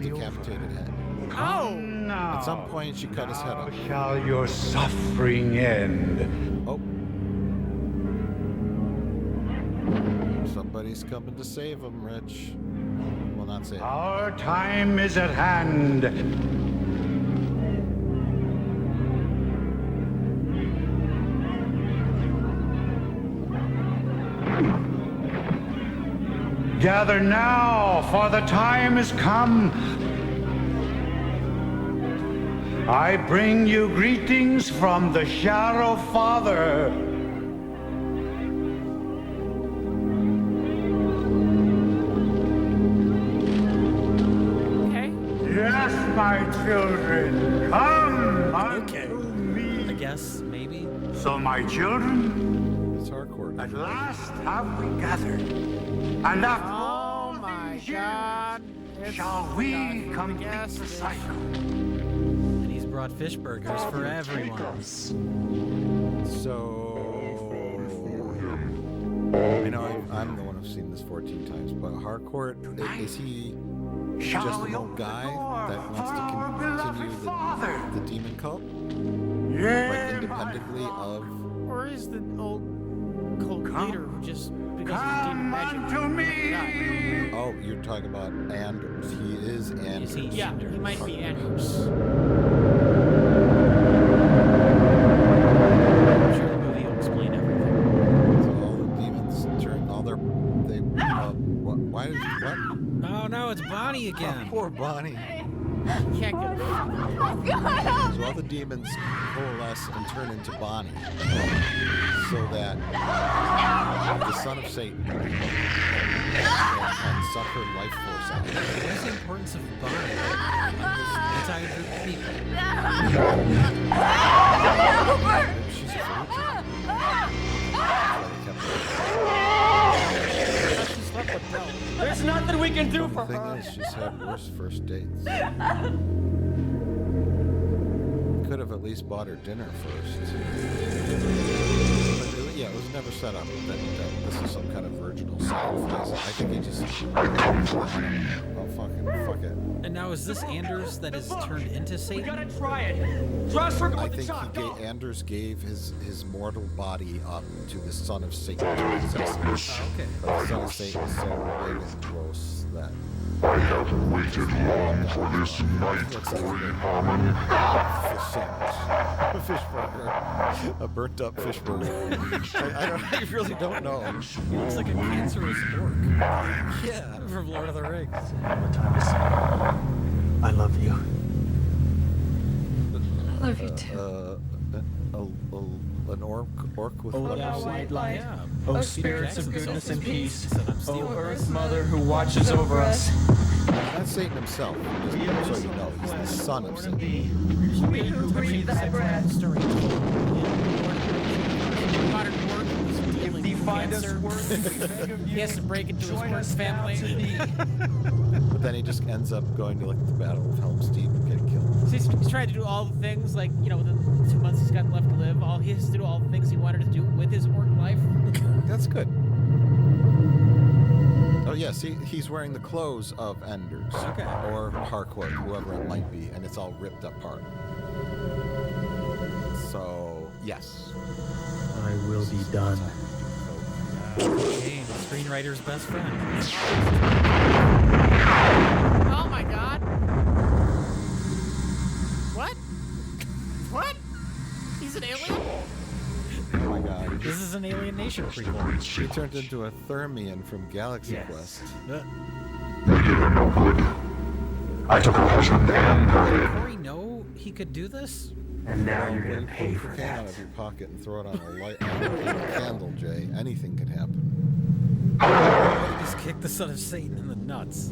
decapitated head. Oh. At some point, she cut his head off. Shall your suffering end? Oh. Somebody's coming to save him, Rich. Well, not save him. Our time is at hand. Gather now, for the time is come. I bring you greetings from the Shadow Father. Okay. Yes, my children, come unto me. I guess, maybe. So, my children, it's hardcore. At last have we gathered, and after all my these years, God. shall we complete the cycle? And he's brought fish burgers for everyone. So I know I'm the one who's seen this 14 times, but Harcourt, is he just an old guy that wants to continue the demon cult? Like independently of... Or is the old cult leader who just, because of the demon magic, died? Oh, you're talking about Anders. He is Anders. Yeah, he might be Anders. I'm sure the movie will explain everything. So all the demons turn, all their, why did, what? Oh no, it's Bonnie again. Oh, poor Bonnie. Can't get So all the demons coalesce and turn into Bonnie, so that the son of Satan can suck her life force out. What's the importance of Bonnie on this entire group of people? She's a There's nothing we can do for The thing her. is, she's had worse first dates. Could have at least bought her dinner first. But yeah, it was never set up that this is some kind of virginal sacrifice. I think he just... Oh, fuck it. And now is this Anders that is turned into Satan? We gotta try it. Trust her I with the think shot. Anders gave his mortal body up to the son of Satan to possess him. Okay. But the son of Satan is so big and gross that... I have waited long for this night, Coleman. Fish sandwich. A fish burger. A burnt up fish burger. I really don't know. He looks like a cancerous orc. Yeah. From Lord of the Rings. I love you. I love you too. An orc with Oh, letters. thou white light. Yeah. O Oh, spirits of Jackson's goodness also and peace. said, "I'm O stealing earth mother who watches over us. Not Satan himself. Just so you know, he's the son of Satan. We who breathe thy breath. Story. Modern work is dealing with cancer. He has to break into his work family. But then he just ends up going to like the Battle of Helm's Deep and getting killed. So he's trying to do all the things, like, you know, within 2 months he's got left to live. All he has to do all the things he wanted to do with his work life. That's good. Oh yes, he's wearing the clothes of Anders. Okay. Or Harcourt, whoever it might be, and it's all ripped apart. So yes. I will be done. Cocaine, the screenwriter's best friend. Oh my god. What? What? He's an alien? Oh my god. This is an Alien Nation prequel. He turned into a Thermian from Galaxy Quest. They did her no good. I took her husband and her Did head. Corey know he could do this? And now you're When gonna you pay pull for your can that. out of your pocket and throw it on a light on a candle, Jay. Anything could happen. Just kick the son of Satan in the nuts.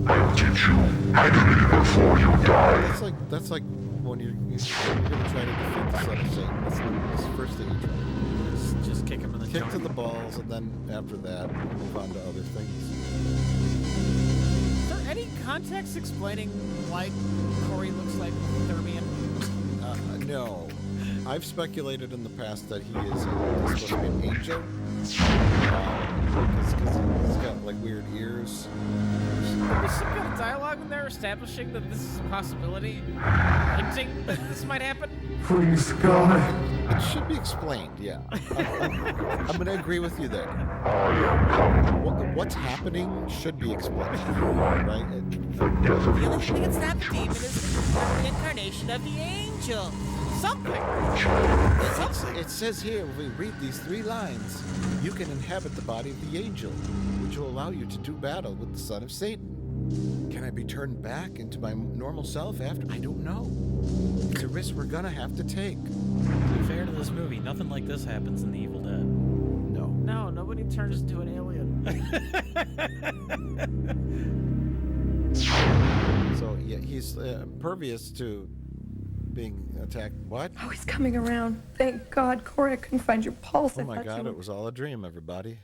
I'll teach you. Handle it before you die. That's like when you're gonna try to defeat the son of Satan. That's the first thing you try. Just kick him in the Kick junk. to the balls, and then after that, move on to other things. any context explaining why Corey looks like Thermian? No. I've speculated in the past that he is supposed to be an angel. Because he's got like weird ears. There's some kind of dialogue in there establishing that this is a possibility, hinting that this might happen. Please, God. It should be explained, yeah. I'm going to agree with you there. What's happening should be explained, right? The only thing that's not the demon is the incarnation of the angel. Something. It says here, when we read these 3 lines, you can inhabit the body of the angel, which will allow you to do battle with the son of Satan. Can I be turned back into my normal self after? I don't know. It's a risk we're gonna have to take. To be fair to this movie, nothing like this happens in The Evil Dead. No. No, nobody turns into an alien. So, yeah, he's impervious to being attacked. What? Oh, he's coming around. Thank God, Corey, I couldn't find your pulse. Oh I my thought God, you it was all a dream, everybody.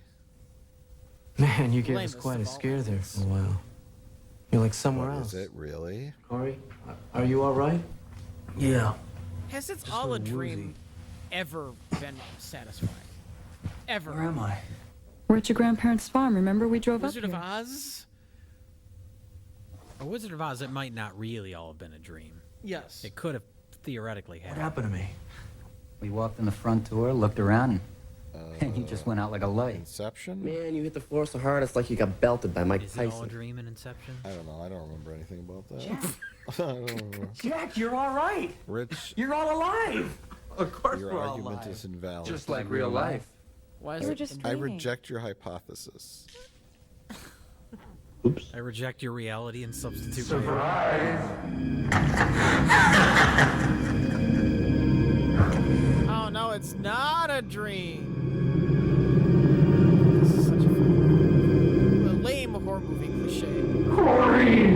Man, you gave us quite a scare there for a while. You're like somewhere What else. is it, really? Corey, are you all right? Yeah. Has It's All a Dream ever been satisfying? Ever? Where am I? We're at your grandparents' farm. Remember we drove Wizard up of here? Oz? A Wizard of Oz, it might not really all have been a dream. Yes. It could have theoretically happened. What happened to me? We walked in the front door, looked around, and you just went out like a light. Inception? Man, you hit the floor so hard it's like you got belted by Mike Is it all a Tyson. dream in Inception? I don't know. I don't remember anything about that. Jack. I don't remember. Jack, you're all right. Rich, You're all alive. Of course your we're all argument alive. is invalid. Just like real life. Why is You were it? just I dreaming. reject your hypothesis. I reject your reality and substitute Oh no, it's not a dream. This is such a lame horror movie cliche. Corey!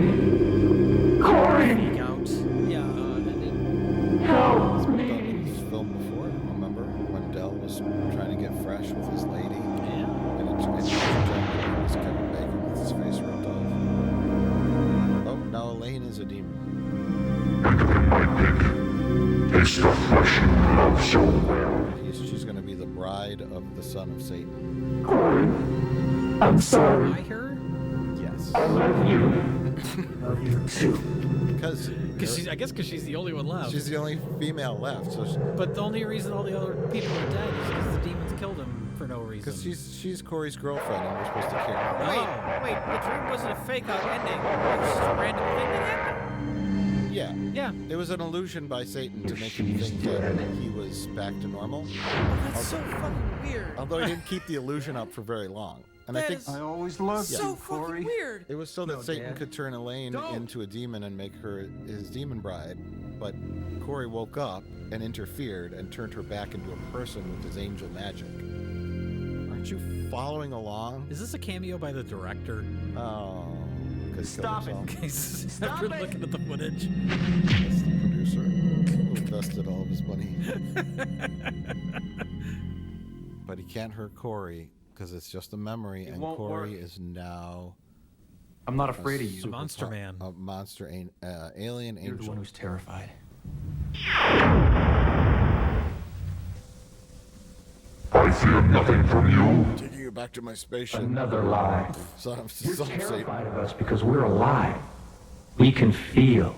Freak out. Yeah. It's been done in this film before. Remember when Dell was trying to get fresh with his lady? Yeah. And it was Kevin Bacon with his face ripped off. Oh, now Elaine is a demon. It's the flesh and blood so well. She's going to be the bride of the son of Satan. Corey, I'm sorry. I her? Yes. I love you. Love you too. Because I guess because she's the only one left. she's the only female left. So But the only reason all the other people are dead is because the demons killed him for no reason. because she's Corey's girlfriend and we're supposed to care. Wait, the dream wasn't a fake out ending. It was just a random thing that happened. Yeah. Yeah. It was an illusion by Satan to make him think that he was back to normal. That's so fucking weird. Although he didn't keep the illusion up for very long. And I That think is I always loved so you, fucking Corey. weird. it was so that Satan could turn Elaine into a demon and make her his demon bride. But Corey woke up and interfered and turned her back into a person with his angel magic. Aren't you following along? Is this a cameo by the director? Oh. Stop it. After looking at the footage. That's the producer who invested all of his money. But he can't hurt Corey because it's just a memory, and won't Corey work. is now I'm not afraid of you. A monster man. a monster alien You're the angel. one who's terrified. I fear nothing from you. Taking you back to my spaceship. Another lie. Son of You're Satan. terrified of us because we're alive. We can feel.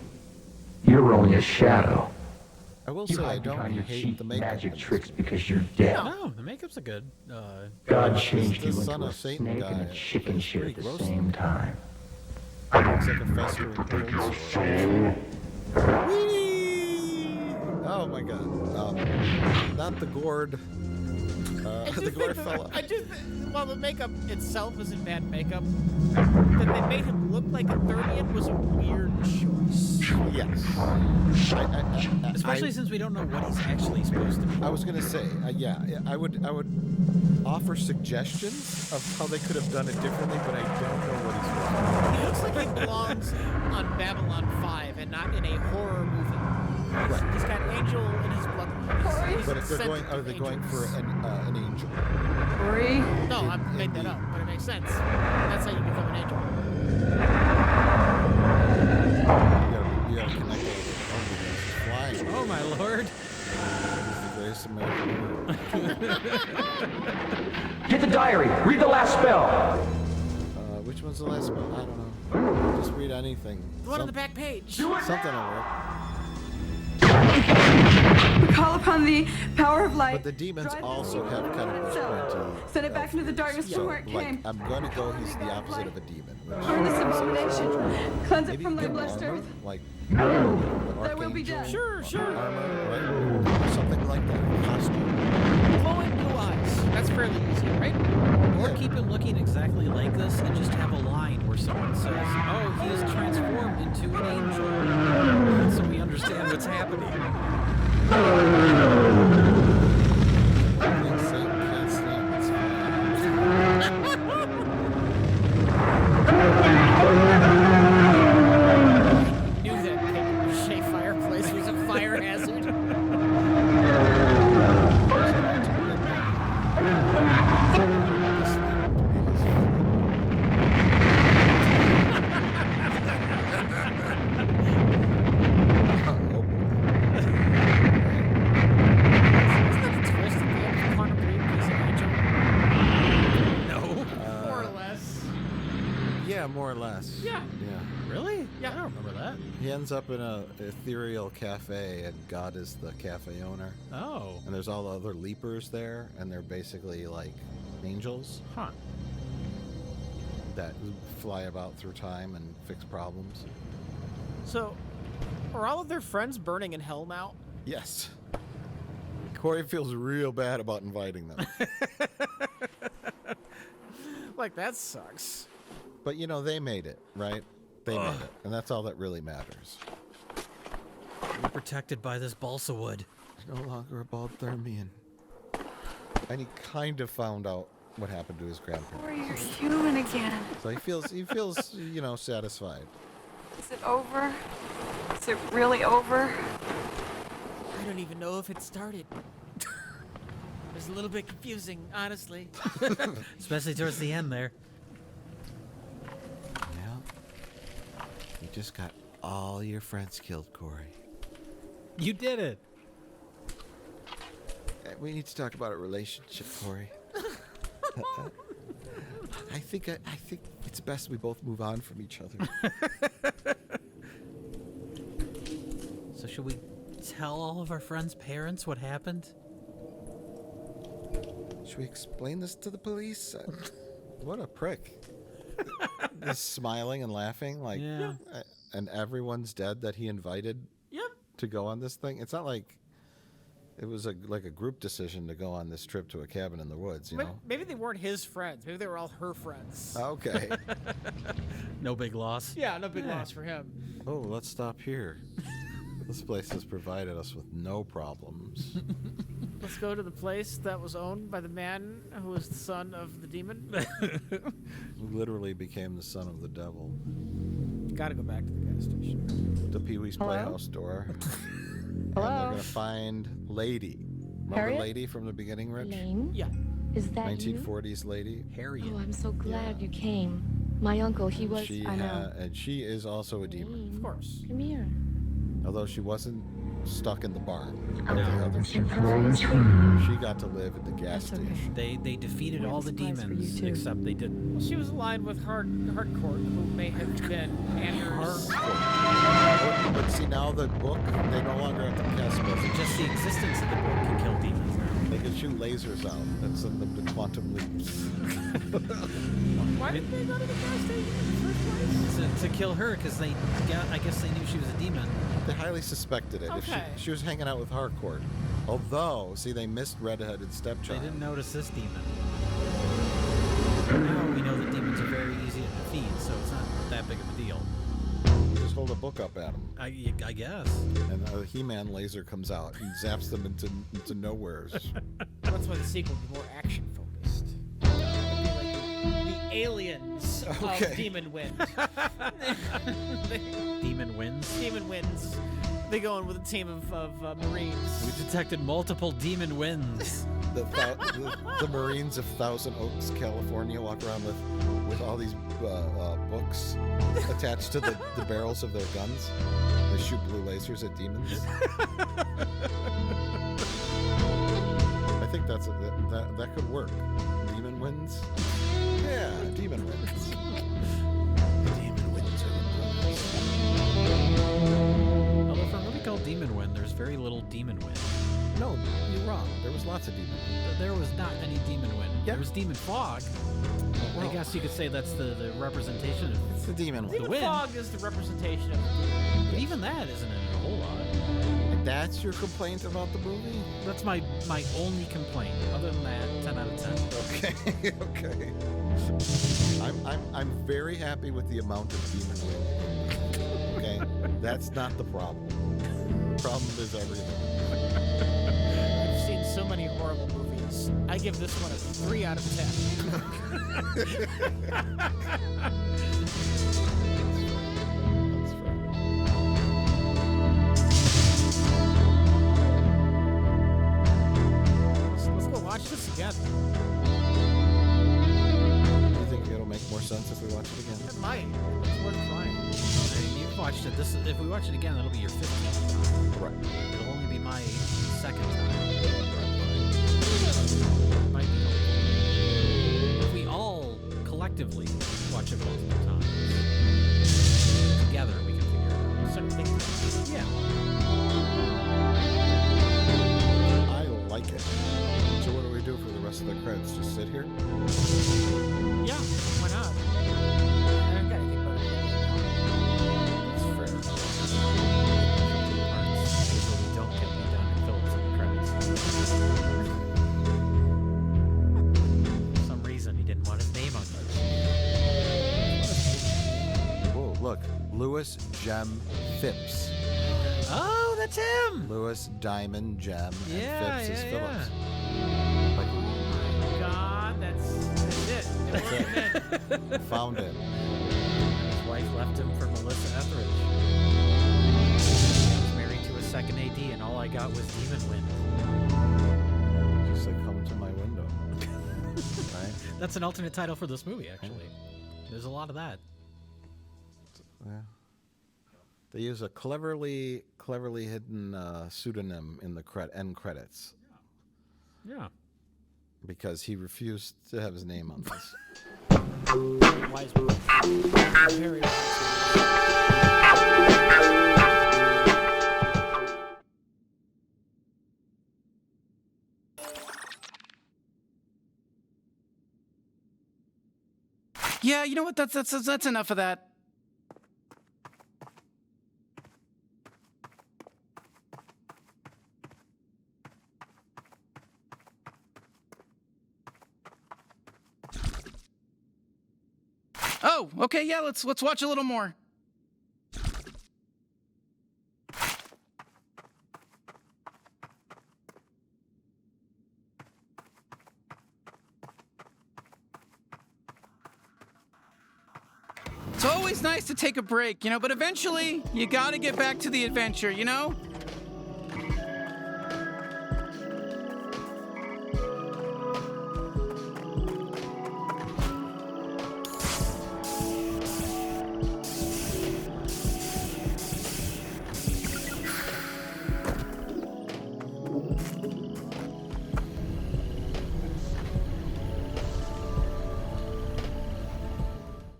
You're only a shadow. I will You say I hide don't behind your hate cheap the makeup. magic tricks because you're dead. No, the makeup's a good. God changed the you son into a of Satan snake guy and a chicken is shit pretty at the gross. same time. Looks like a festering cold sore. Whee! Oh my god. Not the gourd. The gourd fella. I do think, while the makeup itself isn't bad makeup, that they made him look like a 30th was a weird choice. Yes. Especially since we don't know what he's actually supposed to be. I was gonna say, yeah, I would offer suggestions of how they could have done it differently, but I don't know what he's supposed to He looks like he belongs on Babylon 5 and not in a horror movie. Right. He's got angel in his bloodline. He's But if they're descendant going, are of they going for angels. an angel? Corey? No, I made that up, but it makes sense. That's how you become an angel. Flying. Oh my lord. He's the greatest American hero. Get the diary. Read the last spell. Which one's the last spell? I don't know. Just read anything. The one on the back page. Something will work. We call upon the power of light. But the demons also have kind of pointy. Send it back into the darkness from where it like, came. I'm going to go. He's the opposite of a demon. Burn the sublimation. Cleanse it Maybe from give the him blessed armor, earth. like There will be death. Sure. armor, right? Or something like that. Costume. Glowing blue eyes. That's fairly easy, right? Or keep him looking exactly like this and just have a line where someone says, oh, he's transformed into an angel. So we understand what's happening. Knew that paper-mache fireplace was a fire hazard. More or less. Yeah. Really? Yeah, I don't remember that. He ends up in a ethereal cafe, and God is the cafe owner. Oh. And there's all the other leapers there, and they're basically like angels. Huh. That fly about through time and fix problems. So, are all of their friends burning in hell now? Yes. Corey feels real bad about inviting them. Like, that sucks. But, you know, they made it, right? They made it. And that's all that really matters. We're protected by this balsa wood. He's no longer a Balthermian. And he kind of found out what happened to his grandparents. Or you're human again. So he feels, you know, satisfied. Is it over? Is it really over? I don't even know if it started. It was a little bit confusing, honestly. Especially towards the end there. You just got all your friends killed, Corey. You did it. We need to talk about a relationship, Corey. I think it's best we both move on from each other. So should we tell all of our friends' parents what happened? Should we explain this to the police? What a prick. Just smiling and laughing, like, yeah. And everyone's dead that he invited to go on this thing. It's not like it was like a group decision to go on this trip to a cabin in the woods, you know? Maybe they weren't his friends. Maybe they were all her friends. Okay. No big loss. Yeah, no big loss for him. Oh, let's stop here. This place has provided us with no problems. Let's go to the place that was owned by the man who was the son of the demon. Who literally became the son of the devil. Gotta go back to the gas station. The Pee-wee's Playhouse door. And they're gonna find Lady. Remember Harriet? Lady from the beginning, Rich? Lane? Yeah. Is that 1940s Lady. Harriet. you? Oh, I'm so glad you came. My uncle, he was. I know. And she is also a demon. Of course. Come here. Although she wasn't stuck in the barn. No. Like the other demons. She got to live at the gas station. They defeated all the demons, except they didn't. Well, she was aligned with Hardcore, who may have been Anders. But see, now the book, they no longer have to cast spells. Just the existence of the book can kill demons now. They can shoot lasers out and send them to quantum leaps. Why did they go to the gas station in the first place? To kill her, because I guess they knew she was a demon. They highly suspected it. Okay. If she was hanging out with Harcourt. Although, see, they missed redheaded stepchild. They didn't notice this demon. Now we know that demons are very easy to defeat, so it's not that big of a deal. Just hold a book up at them. I guess. And a He-Man laser comes out and zaps them into nowheres. That's why the sequel would be more action focused. It would be like the aliens of Demon Wind. Demon Winds? Demon Winds. They go in with a team of Marines. We detected multiple demon winds. the Marines of Thousand Oaks, California, walk around with all these books attached to the barrels of their guns. They shoot blue lasers at demons. I think that could work. Demon wins. Yeah, demon wins. Demon wins are Although for a movie called Demon Wind, there's very little demon wind. No, you're wrong. There was lots of demon wind. There was not any demon wind. Yeah. There was demon fog. Well, I guess you could say that's the representation of it's the demon wind. the wind. Fog is the representation of But even that isn't in it a whole lot. That's your complaint about the movie? That's my only complaint. Other than that, 10 out of 10. Okay, okay. I'm very happy with the amount of demon wind. Okay, that's not the problem. The problem is everything. I've seen so many horrible movies. I give this one a 3 out of 10. Let's go watch this again. Do you think it'll make more sense if we watch it again? It might. It's worth trying. I mean, you've watched it. If we watch it again, it'll be your 15th time. Right. It'll only be my second time. Might be. If we all collectively watch it multiple times, together we can figure it out. Certain things. Yeah. I like it. So what do we do for the rest of the credits? Just sit here? Yeah, why not? I don't got anything about it. It's fair. Parts usually don't get me done in Phillips in the credits. For some reason, he didn't want his name on it. Whoa, look. Lewis Gem Phipps. Oh, that's him! Lewis Diamond Gem and Yeah, Phipps is yeah, Phillips. God, that's it. Found it. His wife left him for Melissa Etheridge. He was married to a second AD, and all I got was Demon Wind. Just like, come to my window. Right? That's an alternate title for this movie, actually. There's a lot of that. Yeah. They use a cleverly hidden pseudonym in the end credits. Yeah. Because he refused to have his name on this. Wise move. Very wise. Yeah, you know what? That's enough of that. Oh, okay, yeah, let's watch a little more. It's always nice to take a break, but eventually you gotta get back to the adventure,